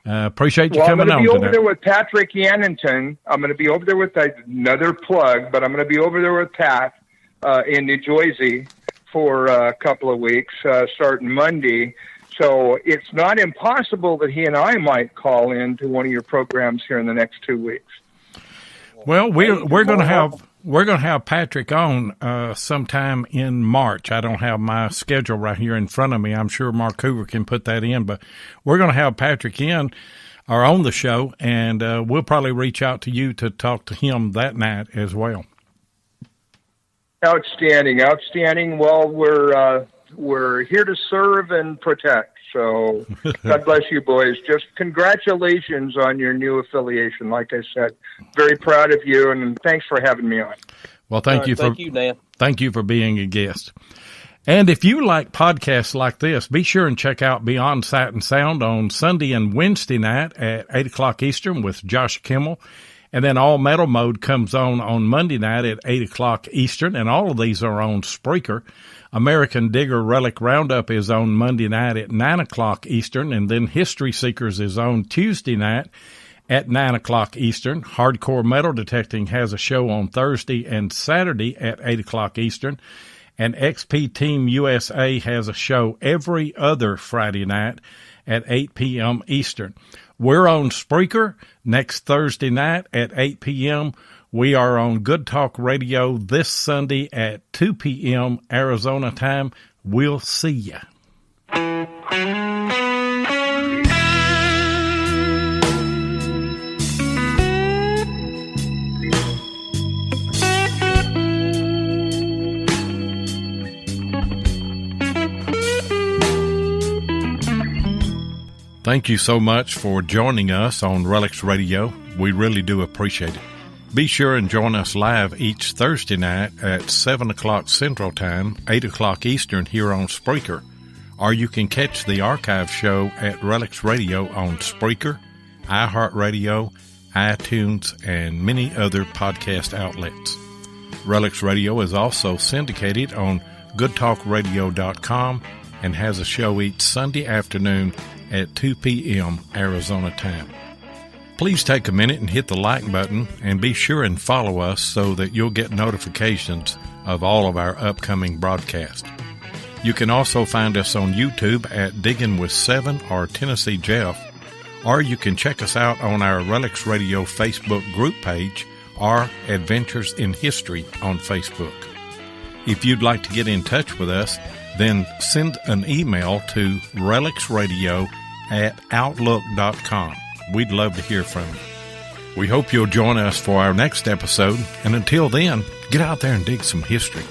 appreciate you coming on. I'm going to be over today. there with Patrick Yannington. I'm going to be over there with another plug, but I'm going to be over there with Pat in New Jersey for a couple of weeks, starting Monday. So it's not impossible that he and I might call into one of your programs here in the next 2 weeks. Well, we're going to have Patrick on sometime in March. I don't have my schedule right here in front of me. I'm sure Mark Hoover can put that in, but we're going to have Patrick in or on the show, and we'll probably reach out to you to talk to him that night as well. Outstanding. Well, we're here to serve and protect. So God bless you, boys. Just congratulations on your new affiliation. Like I said, very proud of you, and thanks for having me on. Well, thank you, Dan. Thank you for being a guest. And if you like podcasts like this, be sure and check out Beyond Sight and Sound on Sunday and Wednesday night at 8 o'clock Eastern with Josh Kimmel. And then All Metal Mode comes on Monday night at 8 o'clock Eastern, and all of these are on Spreaker. American Digger Relic Roundup is on Monday night at 9 o'clock Eastern, and then History Seekers is on Tuesday night at 9 o'clock Eastern. Hardcore Metal Detecting has a show on Thursday and Saturday at 8 o'clock Eastern, and XP Team USA has a show every other Friday night at 8 p.m. Eastern. We're on Spreaker next Thursday night at 8 p.m. We are on Good Talk Radio this Sunday at 2 p.m. Arizona time. We'll see ya. Thank you so much for joining us on Relics Radio. We really do appreciate it. Be sure and join us live each Thursday night at 7 o'clock Central Time, 8 o'clock Eastern here on Spreaker. Or you can catch the archive show at Relics Radio on Spreaker, iHeartRadio, iTunes, and many other podcast outlets. Relics Radio is also syndicated on GoodTalkRadio.com and has a show each Sunday afternoon at 2 p.m. Arizona time. Please take a minute and hit the like button and be sure and follow us so that you'll get notifications of all of our upcoming broadcasts. You can also find us on YouTube at Digging with 7 or Tennessee Jeff, or you can check us out on our Relics Radio Facebook group page or Adventures in History on Facebook. If you'd like to get in touch with us, then send an email to relicsradio@outlook.com. We'd love to hear from you. We hope you'll join us for our next episode, and until then, get out there and dig some history.